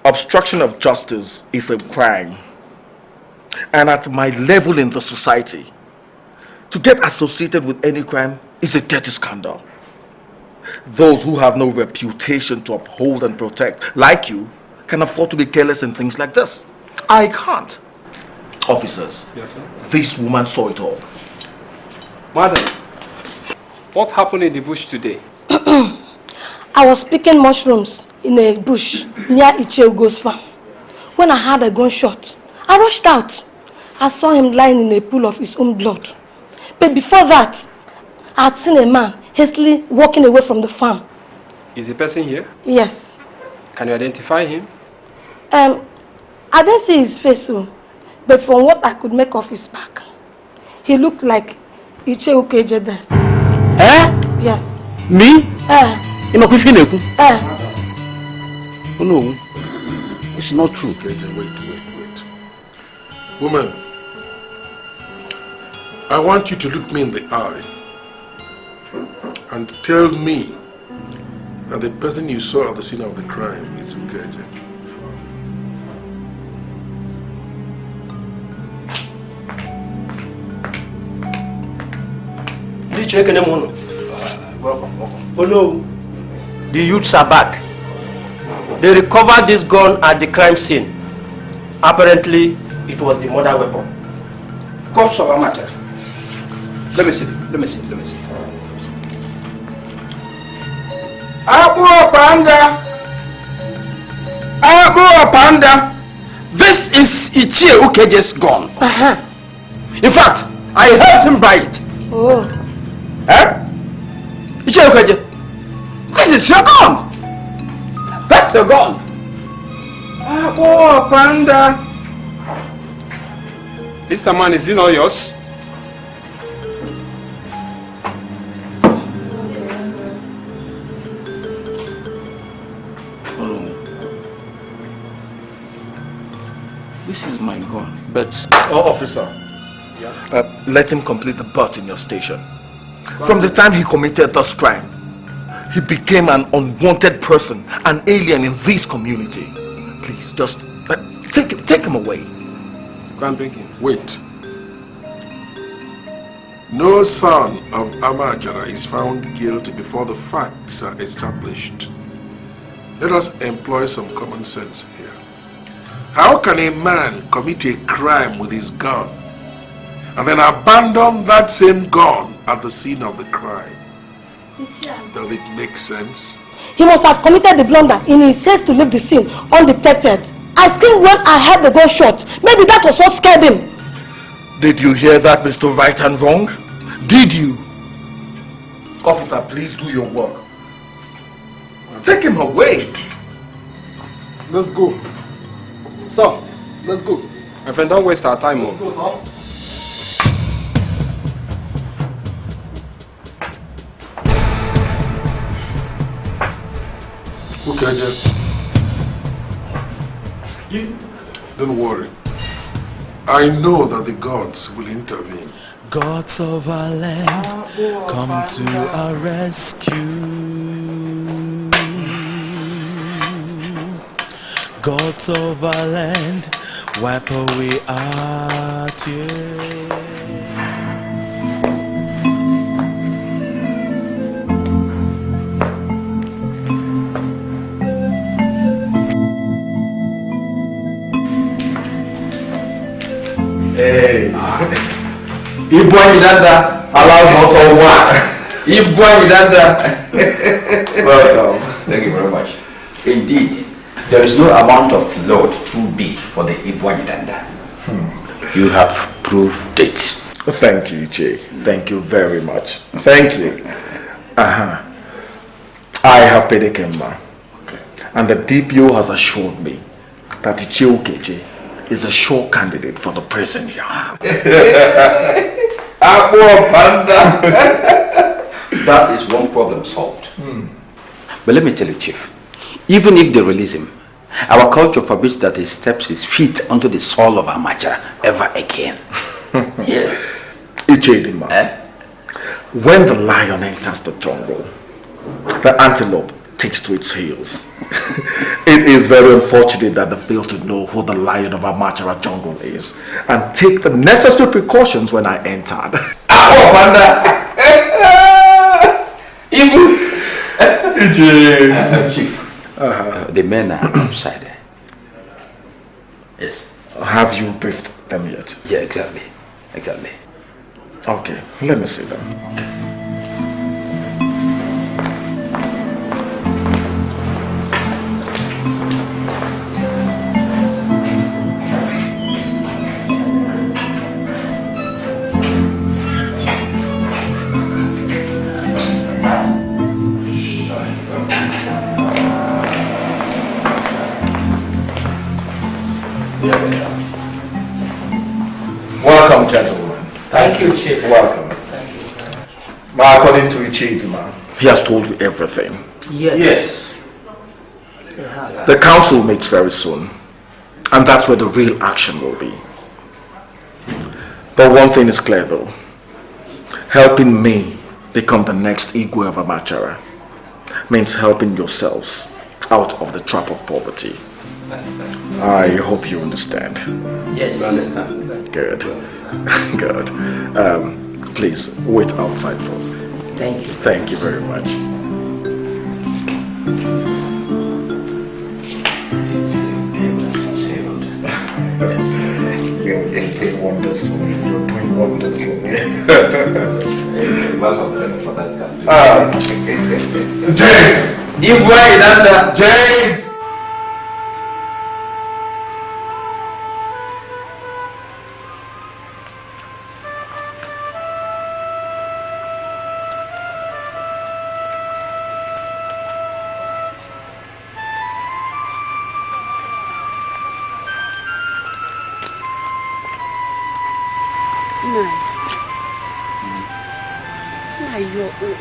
obstruction of justice is a crime. And at my level in the society, to get associated with any crime is a dirty scandal. Those who have no reputation to uphold and protect, like you, can afford to be careless in things like this. I can't. Officers, yes, sir. This woman saw it all. Madam, what happened in the bush today? I was picking mushrooms in a bush near Icheugo's farm. When I heard a gunshot, I rushed out. I saw him lying in a pool of his own blood. But before that, I had seen a man hastily walking away from the farm. Is the person here? Yes. Can you identify him? I didn't see his face, but from what I could make of his back, he looked like Icheukeje there. Eh? Yes. Me? Oh no, it's not true. Wait. Woman, I want you to look me in the eye and tell me that the person you saw at the scene of the crime is Ukeje. Welcome. Oh no, the youths are back. They recovered this gun at the crime scene. Apparently, it was the murder weapon. Gods of Amachara. Let me see. Abu Panda. This is Ichie Ukeje's gun. In fact, I helped him buy it. Oh. Ichie Ukeje, this is your gun. That's your gun. Abu Panda. Mr. Man, is he not yours? This is my gun. But, officer, let him complete the butt in your station. From the time he committed this crime, he became an unwanted person, an alien in this community. Please, just take Take him away. Go and bring him. Wait. No son of Amachara is found guilty before the facts are established. Let us employ some common sense here. How can a man commit a crime with his gun and then abandon that same gun at the scene of the crime? Does it make sense? He must have committed the blunder in his haste to leave the scene undetected. I screamed when I heard the gunshot. Maybe that was what scared him. Did you hear that, Mr. Right and Wrong? Did you? Officer, please do your work. Take him away. Let's go. Sir, let's go. My friend, don't waste our time. Let's go, sir. Okay, don't worry. I know that the gods will intervene. Gods of our land, come to our rescue. Gods of our land, wipe away our tears. Hey, Ibuan Yidanda allows us all one. Ibuan Yidanda. Welcome. Thank you very much. Indeed, there is no amount of load too big for the Ibuan Yidanda. You have proved it. Thank you, Jay. Thank you very much. Thank you. I have paid a Kemba. Okay. And the DPO has assured me that Chiwetalu is a sure candidate for the prison yard. That is one problem solved. But let me tell you, Chief, even if they release him, our culture forbids that he steps his feet onto the soil of Amachara ever again. Yes. Ichedima, when the lion enters the jungle, the antelope takes to its heels. It is very unfortunate that they fail to know who the lion of Amachara jungle is and take the necessary precautions when I entered. Chief, the men are outside. Yes. Have you briefed them yet? Yeah, exactly. Exactly. Okay, let me see them. Okay. Welcome, gentlemen. Thank you, Chief. Welcome. Thank you. According to Ichedima, he has told you everything. Yes. The council meets very soon, and that's where the real action will be. But one thing is clear though. Helping me become the next Igwe of Amachara means helping yourselves out of the trap of poverty. I hope you understand. Yes. We understand. Good. Good. Please wait outside for me. Thank you. Thank you very much. Yes. You're wonders for me. You're doing wonders for me. James! James!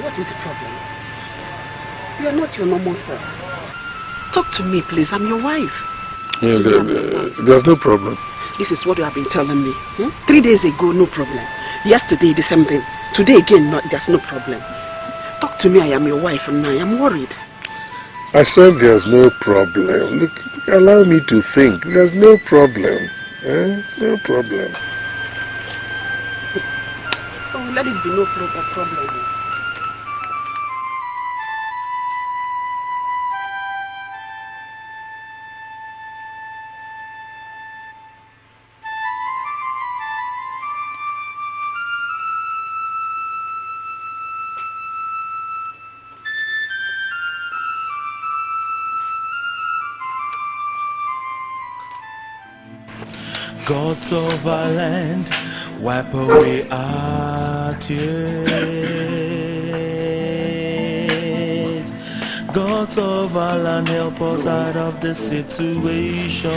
What is the problem? You are not your normal self. Talk to me, please. I'm your wife. Yeah, there's no problem. This is what you have been telling me. 3 days ago, no problem. Yesterday, the same thing. Today again, there's no problem. Talk to me. I am your wife and I am worried. I said there's no problem. Look, allow me to think. There's no problem. It's no problem. Oh, let it be no problem. Gods of our land, wipe away our tears. Gods of our land, help us out of the situation.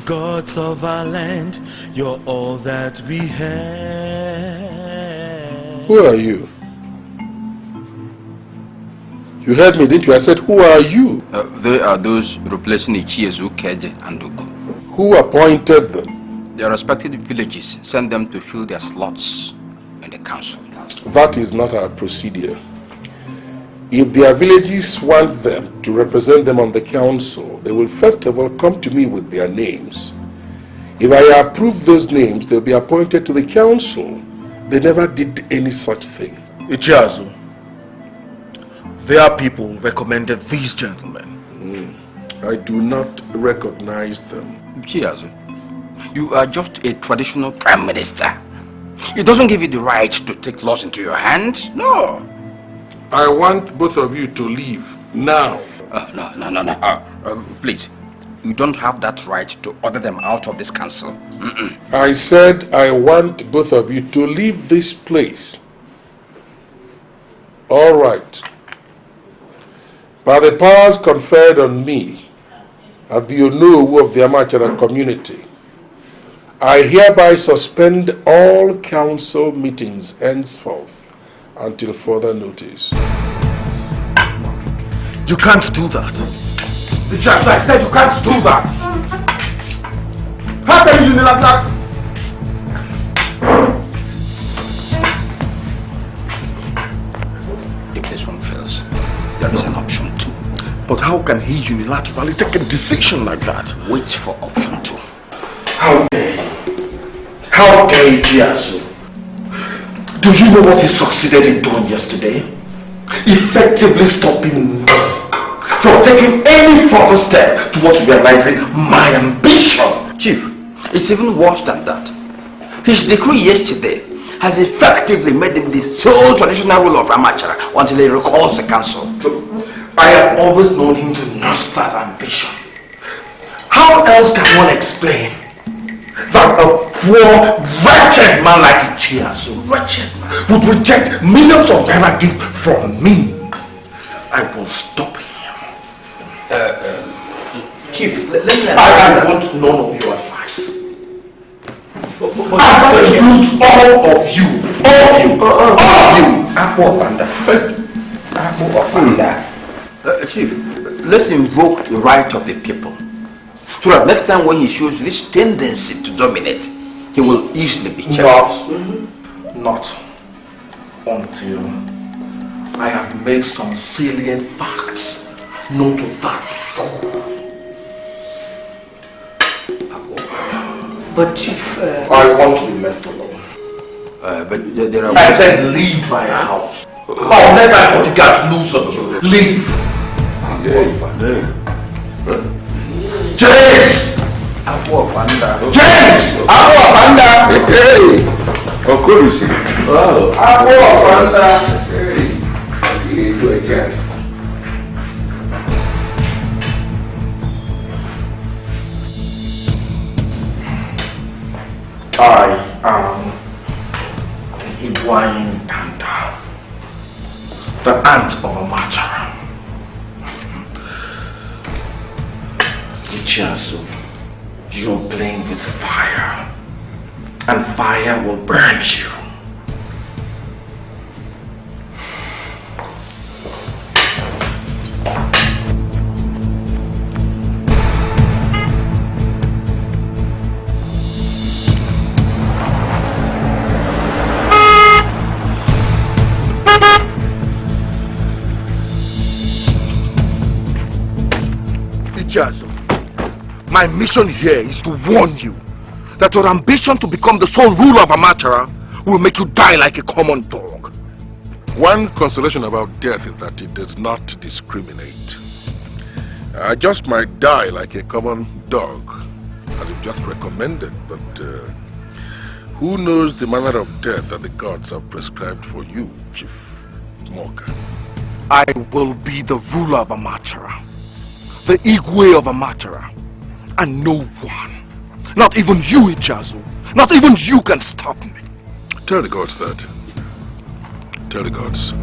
Gods of our land, you're all that we have. Who are you? You heard me, didn't you? I said, who are you? They are those replacing Ichiezu, Keje, and Ugu. Who appointed them? Their respective villages sent them to fill their slots in the council. That is not our procedure. If their villages want them to represent them on the council, they will first of all come to me with their names. If I approve those names, they'll be appointed to the council. They never did any such thing. Ichiazu, their people recommended these gentlemen. I do not recognize them. Ichiazu, you are just a traditional prime minister. It doesn't give you the right to take laws into your hand. No. I want both of you to leave now. No. Please, you don't have that right to order them out of this council. I said I want both of you to leave this place. All right. By the powers conferred on me as the Onowu of the Amachara community, I hereby suspend all council meetings henceforth until further notice. You can't do that. Just I said you can't do that. How can you do like that? If this one fails, there is an option 2. But how can he unilaterally take a decision like that? Wait for option 2. How dare he? How dare Ichiazu? Do you know what he succeeded in doing yesterday? Effectively stopping me from taking any further step towards realizing my ambition. Chief, it's even worse than that. His decree yesterday has effectively made him the sole traditional ruler of Amachara until he recalls the council. I have always known him to nurse that ambition. How else can one explain that a poor, wretched man like Ichiazu would reject millions of naira gifts from me? I will stop him. Chief, let me I want none of your advice. I include all of you. Chief, let's invoke the right of the people, so that next time when he shows this tendency to dominate, he will easily be checked. Not until I have made some salient facts known to that fool. But Chief, I want to be left alone. But there are... I said leave my house. I'll let my bodyguards loose on you. Leave. James! James! Hey! Okurusi. Oh. Hey. You do a chance. I am the Iguain Tanda, the aunt of Amachara. Ichiazu, you're playing with fire, and fire will burn you. Ichiazu, my mission here is to warn you that your ambition to become the sole ruler of Amachara will make you die like a common dog. One consolation about death is that it does not discriminate. I just might die like a common dog, as you just recommended, but who knows the manner of death that the gods have prescribed for you, Chief Mouka? I will be the ruler of Amachara, the Igwe of Amachara, and no one, not even you, Ichiazu, not even you can stop me. Tell the gods that. Tell the gods.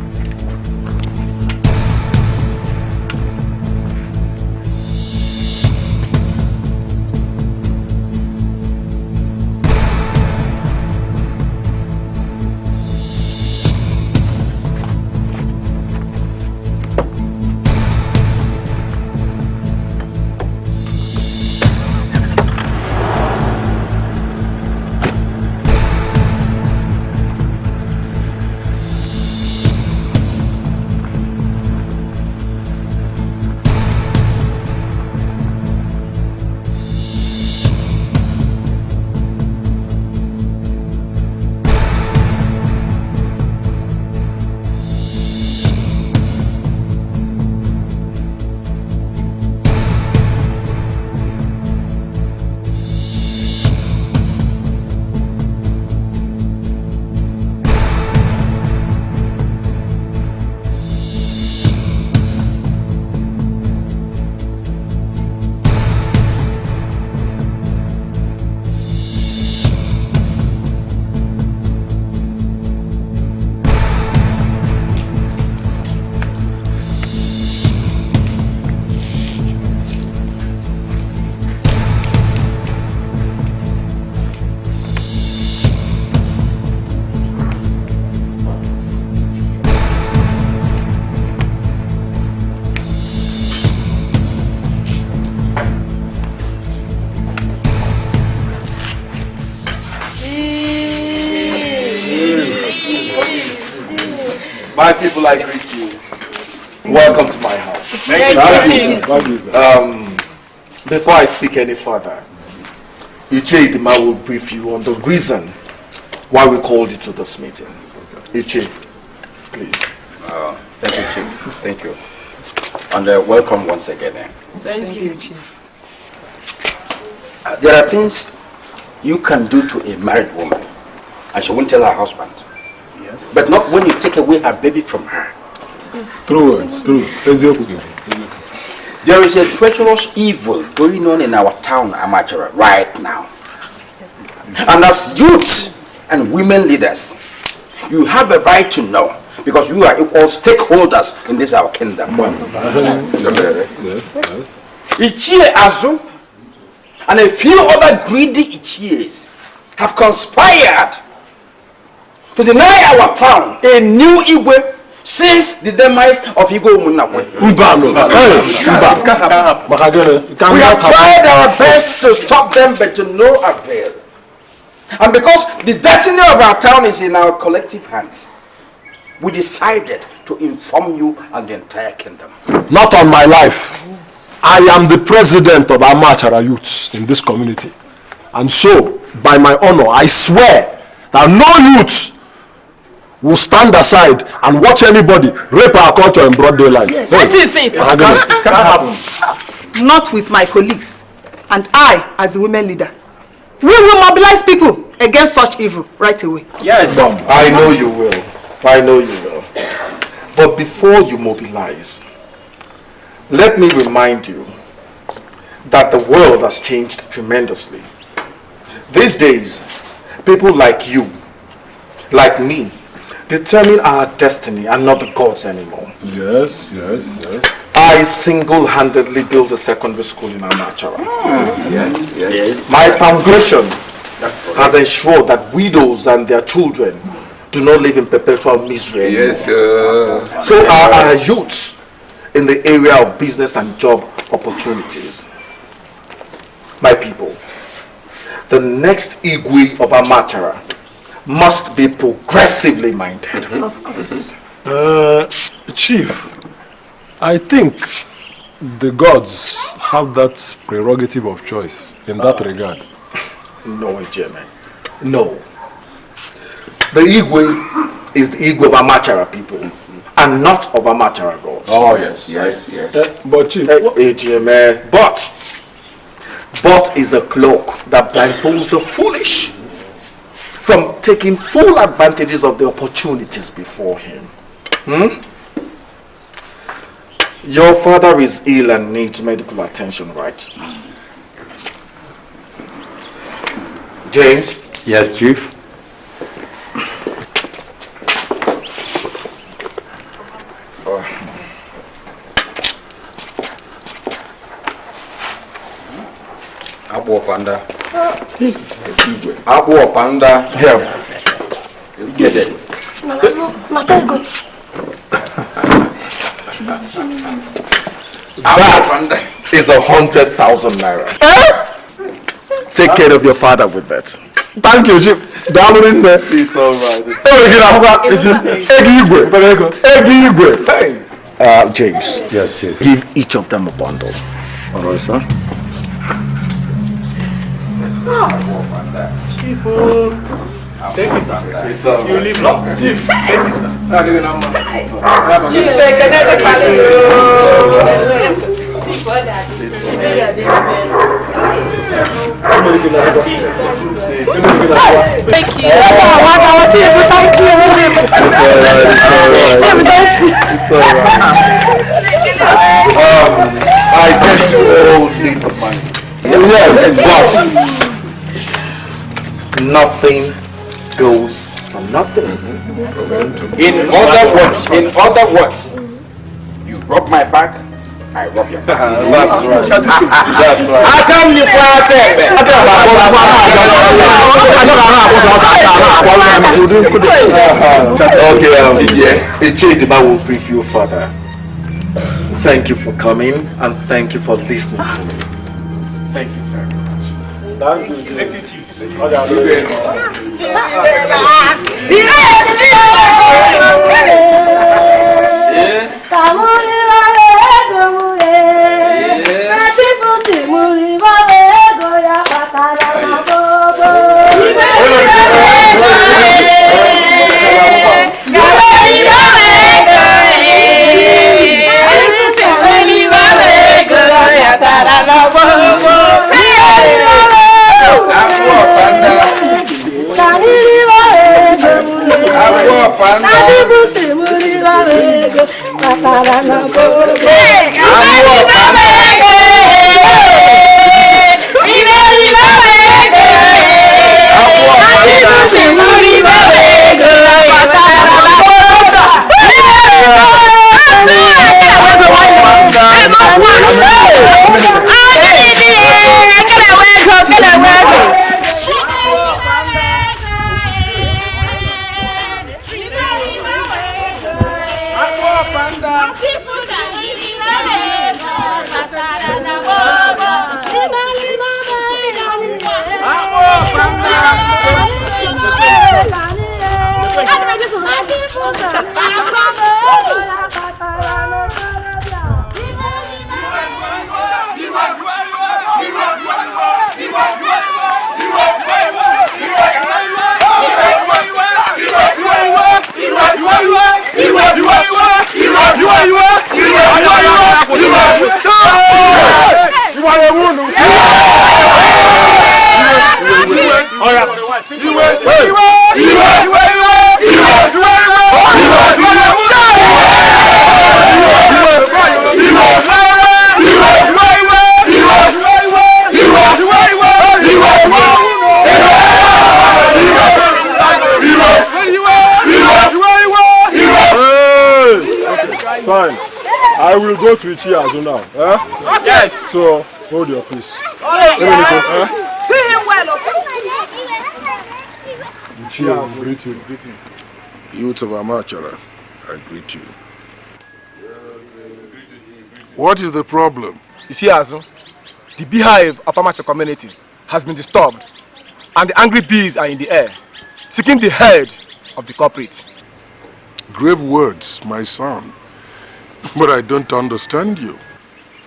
My people, I greet you. Welcome to my house. Before I speak any further, Iche Idima will brief you on the reason why we called you to this meeting. Iche, please. Thank you, Chief. Thank you. And welcome once again. Thank you, Chief. There are things you can do to a married woman, and she won't tell her husband. Yes. But not when you take away her baby from her. True, it's true. There is a treacherous evil going on in our town, Amachara, right now. And as youths and women leaders, you have a right to know, because you are equal stakeholders in this our kingdom. Yes. Ichie Azu and a few other greedy Ichies have conspired to deny our town a new Igwe since the demise of Igwe Umunakwe. We have tried our best to stop them, but to no avail. And because the destiny of our town is in our collective hands, we decided to inform you and the entire kingdom. Not on my life. I am the president of Amachara youths in this community. And so, by my honor, I swear that no youth will stand aside and watch anybody rape our culture in broad daylight. Yes. Hey, That is it. Can't happen. Not with my colleagues and I as the women leader. We will mobilize people against such evil right away. Yes. I know you will. I know you will. But before you mobilize, let me remind you that the world has changed tremendously. These days, people like you, like me, determine our destiny and not the gods anymore. Yes. I single-handedly built a secondary school in Amachara. Yes. My foundation has ensured that widows and their children do not live in perpetual misery anymore. Yes, sir. So are our youths in the area of business and job opportunities. My people, the next Igwe of Amachara must be progressively minded. Of course. Chief, I think The gods have that prerogative of choice in that regard. No, Ejeme. No. The Igwe is the Igwe of Amachara people, and not of Amachara gods. Oh, yes, yes, yes. But Chief, Ejeme, but is a cloak that blindfolds the foolish from taking full advantages of the opportunities before him. Your father is ill and needs medical attention, right? James? Yes, Chief. Abu Panda. Abu Panda. Here. Get it. That is 100,000 naira. Take care of your father with that. Thank you, Chief. It's alright. James. Yes, Chief. Give each of them a bundle. Alright, sir. Thank you, sir. It's alright. You live long. Chief, thank you, sir. Thank you. I guess you all need the money. Yes, but nothing goes for nothing. In other words, you rub my back, I rub your back. That's right. That's right. I come you Okay, Ejema will brief you further. Thank you for coming and thank you for listening to me. Thank you very much. Thank you, Chief. Thank you, Chief. Fine. I will go to Ichiazu now. Yes. So hold your peace. See him well. Ichiazu, greet you. Youth of Amachara, I greet you. What is the problem? You see, Azu, the beehive of Amachara community has been disturbed, and the angry bees are in the air, seeking the head of the culprit. Grave words, my son. But I don't understand you.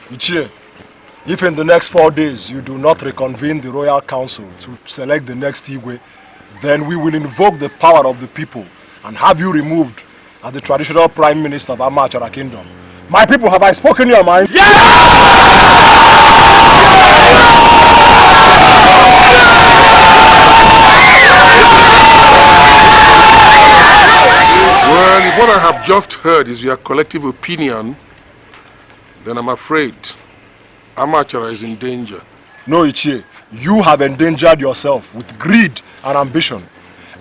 Ichie, if in the next 4 days you do not reconvene the Royal Council to select the next Igwe, then we will invoke the power of the people and have you removed as the traditional Prime Minister of Amachara Kingdom. My people, have I spoken your mind? Well, if what I have just heard is your collective opinion, then I'm afraid Amachara is in danger. No, Ichie, you have endangered yourself with greed and ambition.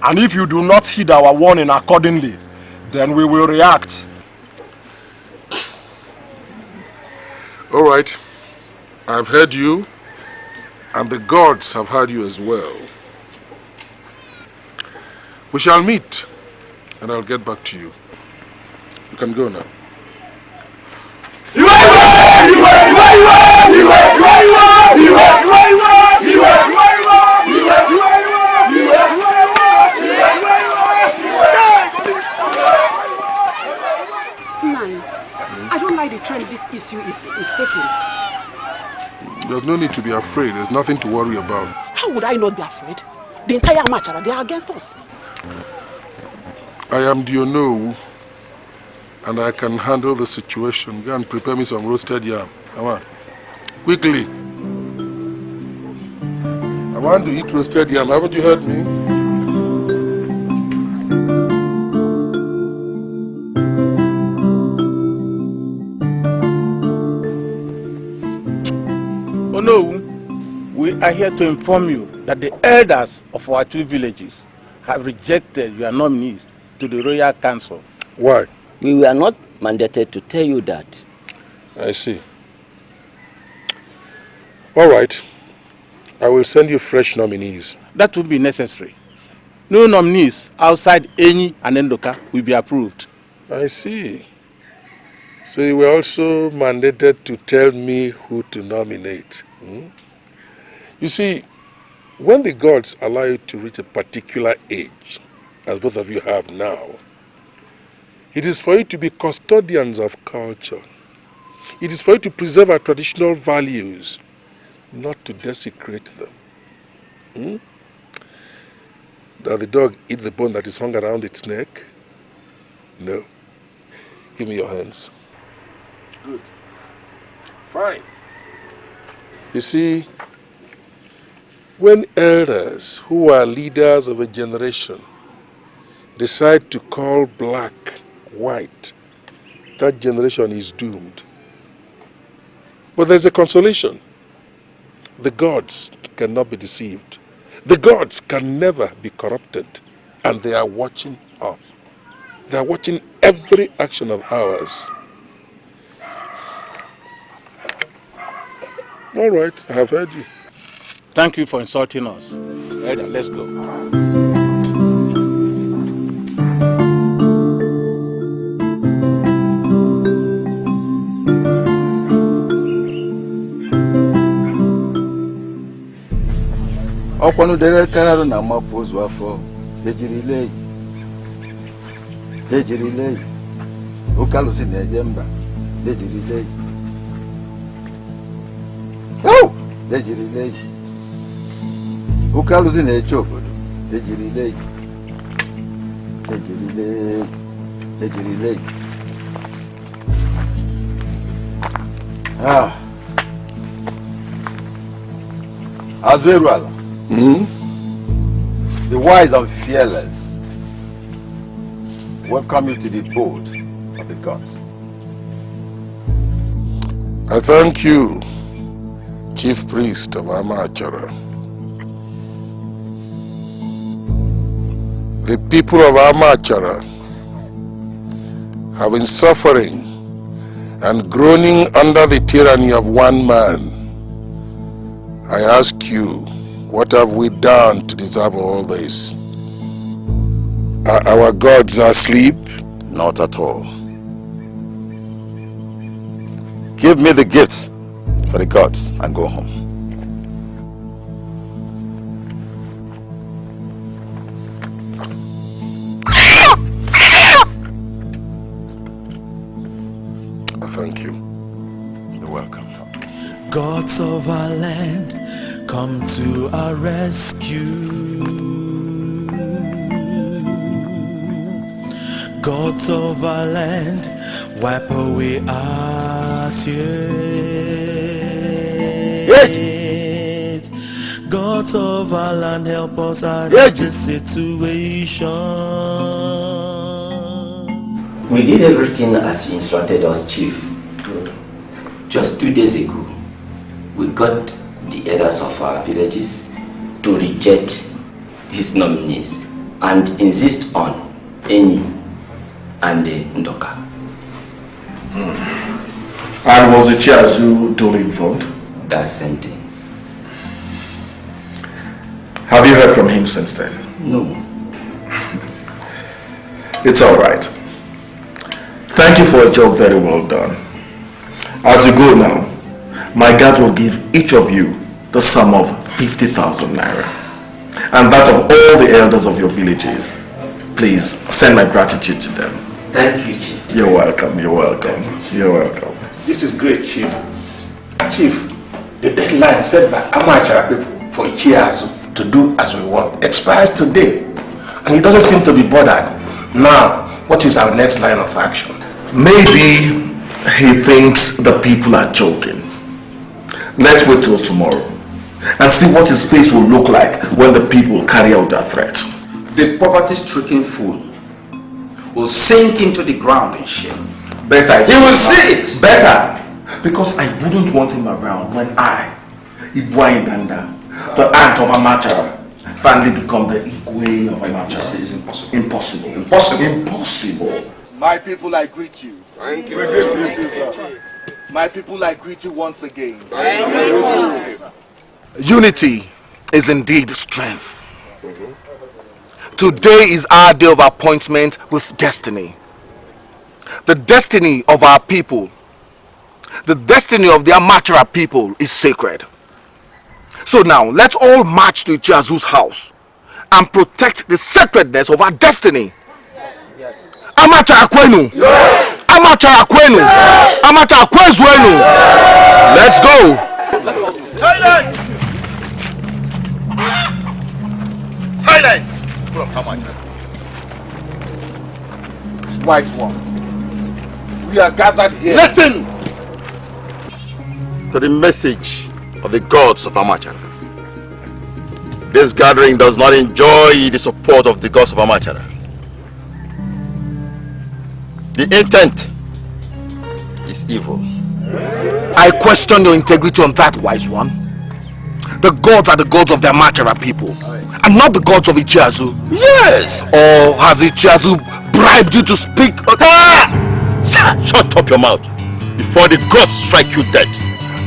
And if you do not heed our warning accordingly, then we will react. All right, I've heard you, and the gods have heard you as well. We shall meet, and I'll get back to you. You can go now. I don't like the trend this issue is taking. There's no need to be afraid. There's nothing to worry about. How would I not be afraid? The entire Amachara, they are against us. I am Diono, and I can handle the situation. Go and prepare me some roasted yam. Come on. Quickly. I want to eat roasted yam. Haven't you heard me? Oh no, we are here to inform you that the elders of our 2 villages have rejected your nominees to the Royal Council. Why? We were not mandated to tell you that. I see. All right. I will send you fresh nominees. That will be necessary. No nominees outside Enyi and Endoka will be approved. I see. So you were also mandated to tell me who to nominate. You see, when the gods allow you to reach a particular age, as both of you have now, it is for you to be custodians of culture. It is for you to preserve our traditional values, not to desecrate them. Does the dog eat the bone that is hung around its neck? No. Give me your hands. Good. Fine. You see, when elders who are leaders of a generation decide to call black white, that generation is doomed. But there's a consolation. The gods cannot be deceived. The gods can never be corrupted. And they are watching us. They are watching every action of ours. All right, I have heard you. Thank you for insulting us. Elder, let's go. Ọkwanu dere kanado na mapozu afọ ejiri okalusi na ejemba ejiri okalusi na eche obodo ejiri Azueruala. The wise and fearless welcome you to the board of the gods. I thank you, Chief Priest of Amachara. The people of Amachara have been suffering and groaning under the tyranny of one man. I ask you, what have we done to deserve all this? Are our gods asleep? Not at all. Give me the gifts for the gods and go home. Thank you. You're welcome. Gods of our land, come to our rescue. Gods of our land, wipe away our tears. Gods of our land, help us out of this situation. We did everything as you instructed us, Chief. Just 2 days ago, we got the elders of our villages to reject his nominees and insist on Eni and Ndoka. And was the Chiazu duly informed? That same day. Have you heard from him since then? No. It's all right. Thank you for a job very well done. As you go now, my guard will give each of you the sum of 50,000 naira. And that of all the elders of your villages. Please send my gratitude to them. Thank you, Chief. You're welcome, you're welcome, you're welcome. This is great, Chief. Chief, the deadline set by Amachara people for Chiazu to do as we want expires today. And he doesn't seem to be bothered. Now, what is our next line of action? Maybe he thinks the people are joking. Let's wait till tomorrow and see what his face will look like when the people carry out their threat. The poverty-stricken fool will sink into the ground in shame. Better. He will see it. Better. Because I wouldn't want him around when I, Ibwa Indanda, the aunt of Amachara, finally become the Igwe of Amachara. This is impossible. Impossible. Impossible. Impossible. My people, I greet you. Thank you. We greet you too, sir. My people, I greet you once again. Thank you. Unity is indeed strength. Today is our day of appointment with destiny. The destiny of our people, the destiny of the Amachara people is sacred. So now, let's all march to Chiazu's house and protect the sacredness of our destiny. Amachara kwenu! Amachara kwenu! Amachara kwezwenu! Let's go! Silence! Silence! Wise one, we are gathered here. Listen to the message of the gods of Amachara. This gathering does not enjoy the support of the gods of Amachara. The intent is evil. I question your integrity on that, wise one. The gods are the gods of the Amachara people, and not the gods of Chiazu. Yes! Or has Chiazu bribed you to speak? Shut up your mouth before the gods strike you dead.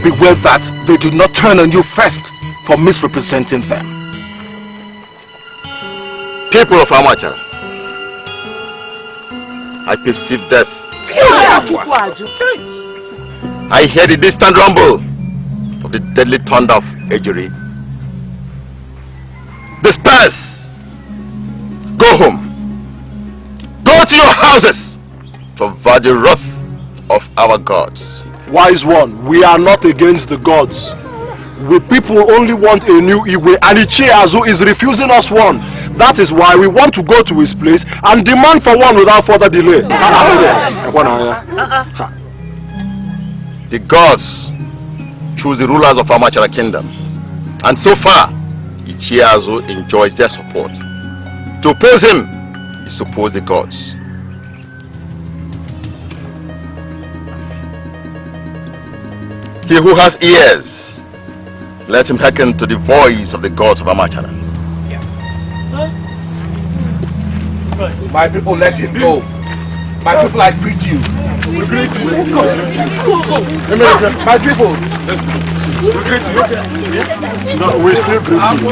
Beware that they do not turn on you first for misrepresenting them. People of Amachara, I perceive death. I hear the distant rumble of the deadly thunder of Edochie. Disperse! Go home! Go to your houses to avoid the wrath of our gods. Wise one, we are not against the gods. We people only want a new Igwe, and Chiazu is refusing us one. That is why we want to go to his place and demand for one without further delay. The gods choose the rulers of Amachara kingdom, and so far, Chiazu enjoys their support. To oppose him is to oppose the gods. He who has ears, let him hearken to the voice of the gods of Amachara. My people, let him go. My people, I greet you. We greet you. Let's go. My people. Let's go. We greet you. No, we still greet you.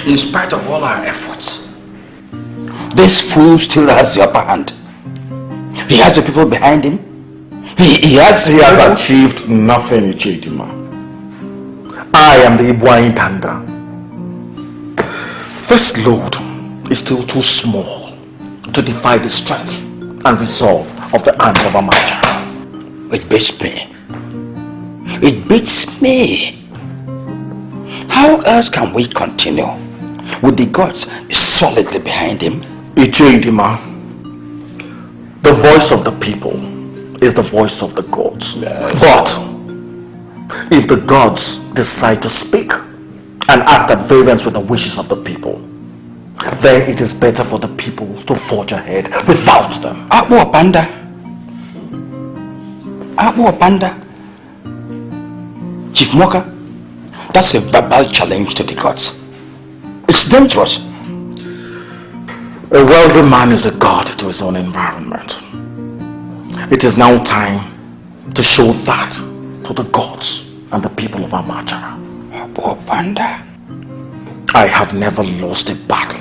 In spite of all our efforts, this fool still has the upper hand. He has the people behind him. He has achieved nothing, Ichedima. I am the Ibwa Intanda. This load is still too small to defy the strength and resolve of the ants of Amachara. It beats me. It beats me. How else can we continue with the gods solidly behind him? Ichedima, the voice of the people is the voice of the gods. But if the gods decide to speak and act at variance with the wishes of the people, then it is better for the people to forge ahead without them. Abu Panda. Chief Mouka, that's a verbal challenge to the gods. It's dangerous. A wealthy man is a god to his own environment. It is now time to show that to the gods and the people of Amachara. Abu Panda. I have never lost a battle,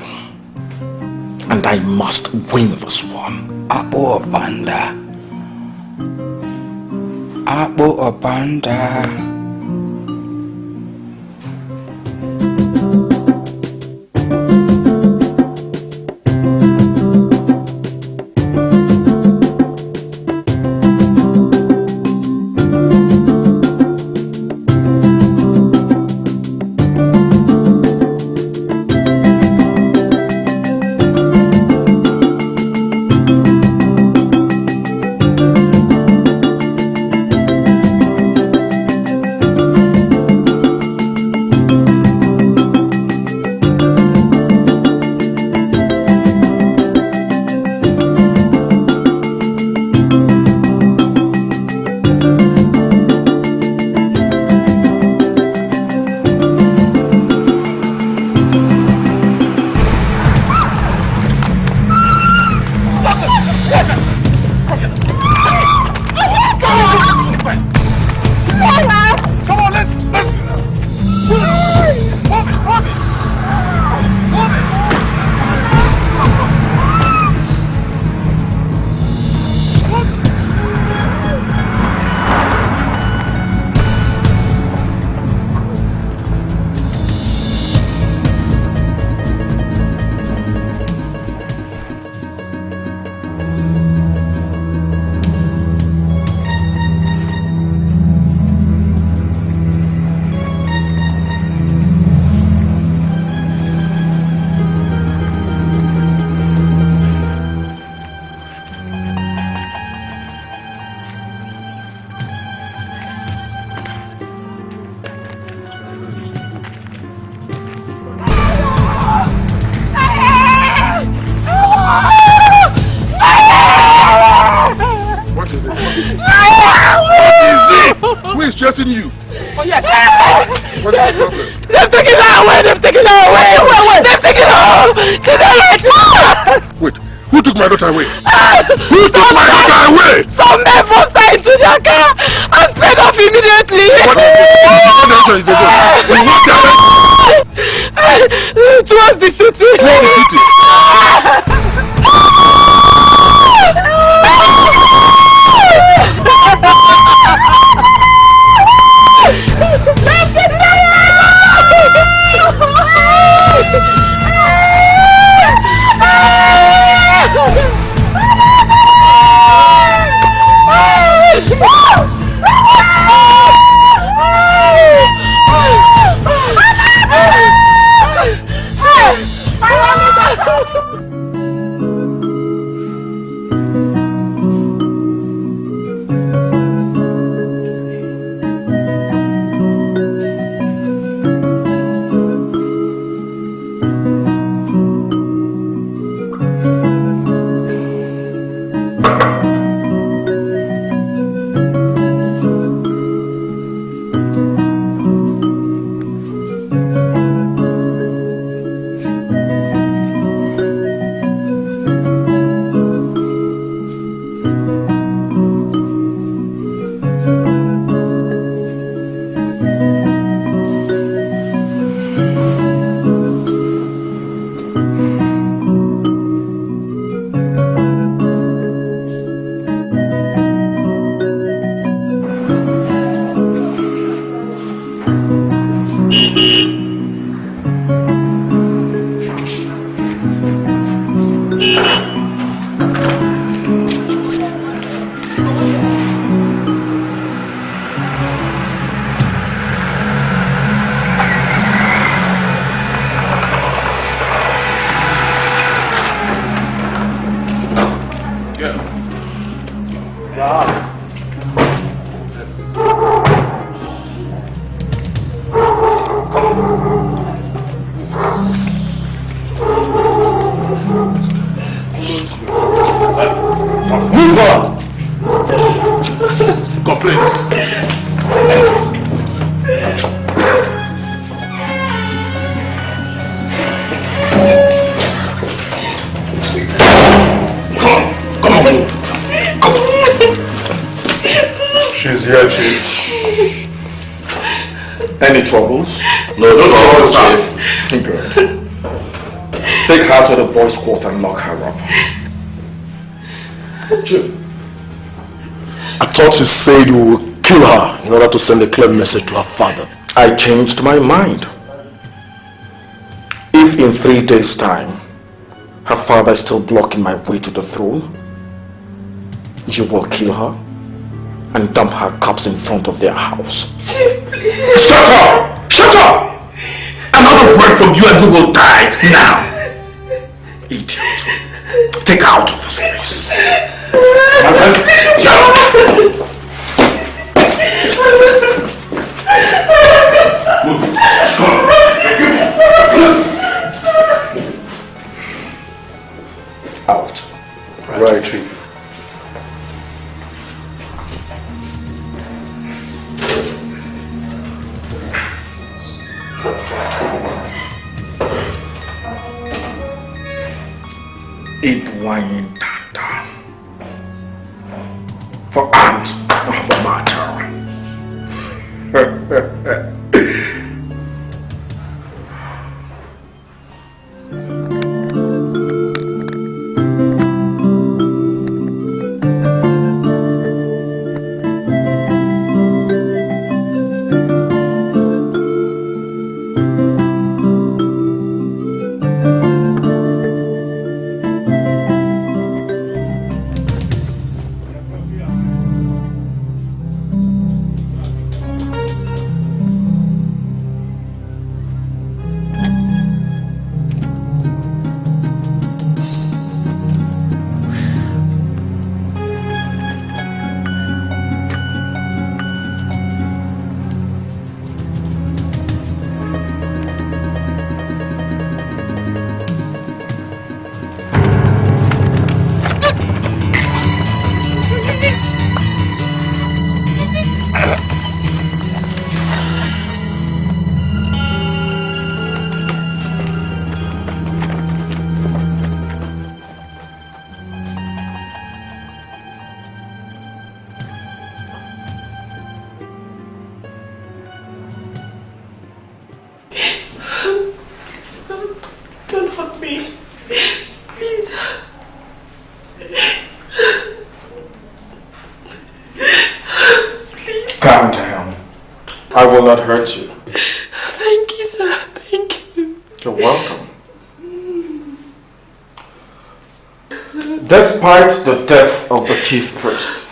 and I must win this one. Abu Panda. Abu Panda. chasing you. Oh, yes. What is the problem? They've taken her away. They've taken her away. They've taken her home. Wait, who took my daughter away? Who took my daughter away? Some men forced her into their car and sped off immediately. What direction is they going? In what direction? Towards the city. Towards the city? Move on! Complaints. Come on, move. She's here, Chief. Any troubles? No troubles, Chief. Good. Take her to the boys' quarter and lock her up. Chief, I thought you said you would kill her in order to send a clear message to her father. I changed my mind. If in 3 days' time her father is still blocking my way to the throne, you will kill her and dump her corpse in front of their house. Please. Shut up! Shut up! Another word from you and you will die now. Idiot. Take her out of this place. My friend, out. Right, Chief. Edwine Tanda for arms of Amachara. Calm down. I will not hurt you. Thank you, sir. Thank you. You're welcome. Despite the death of the chief priest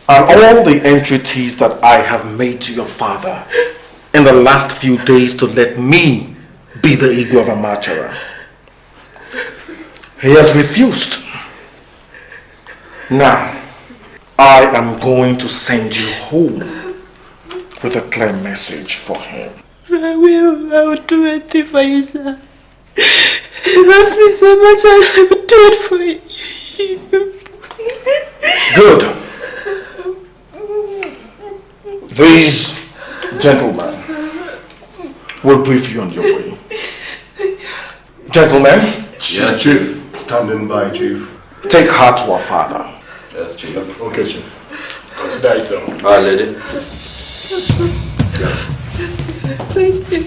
and all the entreaties that I have made to your father in the last few days to let me be the Igwe of Amachara, he has refused. Now, I am going to send you home with a clear message for him. I will do anything for you, sir. He loves me so much, I will do it for you. Good. These gentlemen will brief you on your way. Gentlemen? Yes, Chief. Standing by, Chief. Take her to her father. Yes, Chief. Okay, Chief. Consider it done. All right, lady. Thank you.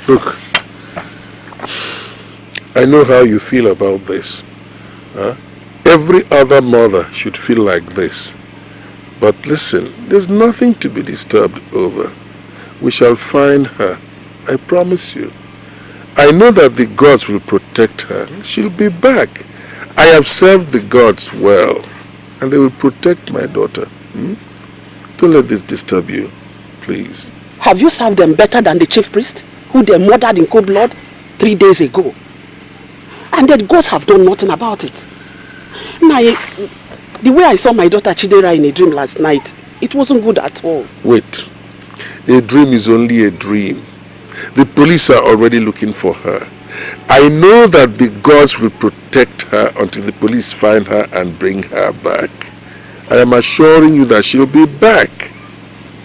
Look, I know how you feel about this. Huh? Every other mother should feel like this. But listen, there's nothing to be disturbed over. We shall find her. I promise you. I know that the gods will protect her. She'll be back. I have served the gods well, and they will protect my daughter. Don't let this disturb you, please. Have you served them better than the chief priest, who they murdered in cold blood 3 days ago? And the gods have done nothing about it. The way I saw my daughter Chidera in a dream last night, it wasn't good at all. Wait. A dream is only a dream. The police are already looking for her. I know that the gods will protect her until the police find her and bring her back. I am assuring you that she'll be back.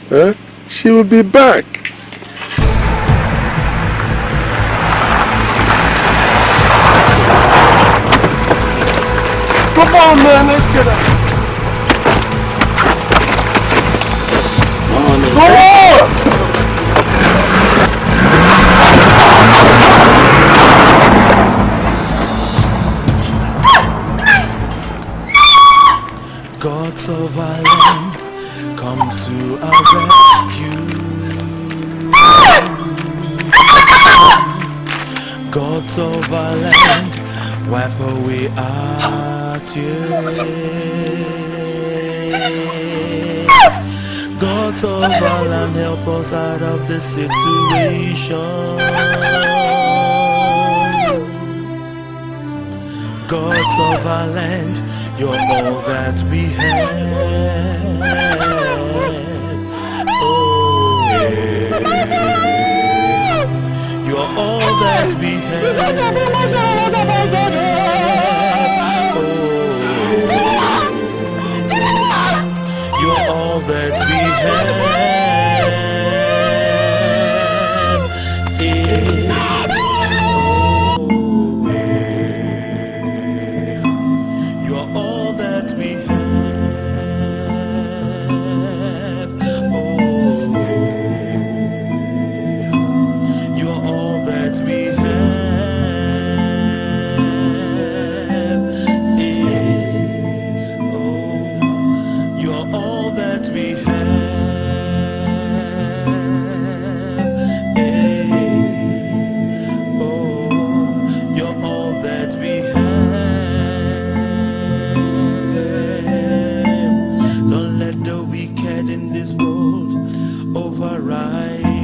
Huh? She will be back. Come on, man, let's get up. Go on! Gods of our land, come to our rescue. Gods of our land, wipe away our tears. Gods of our land, help us out of this situation. Gods of our land, you're all that we have. Oh, yeah. You're all that we have. Oh, you're all that we have. Override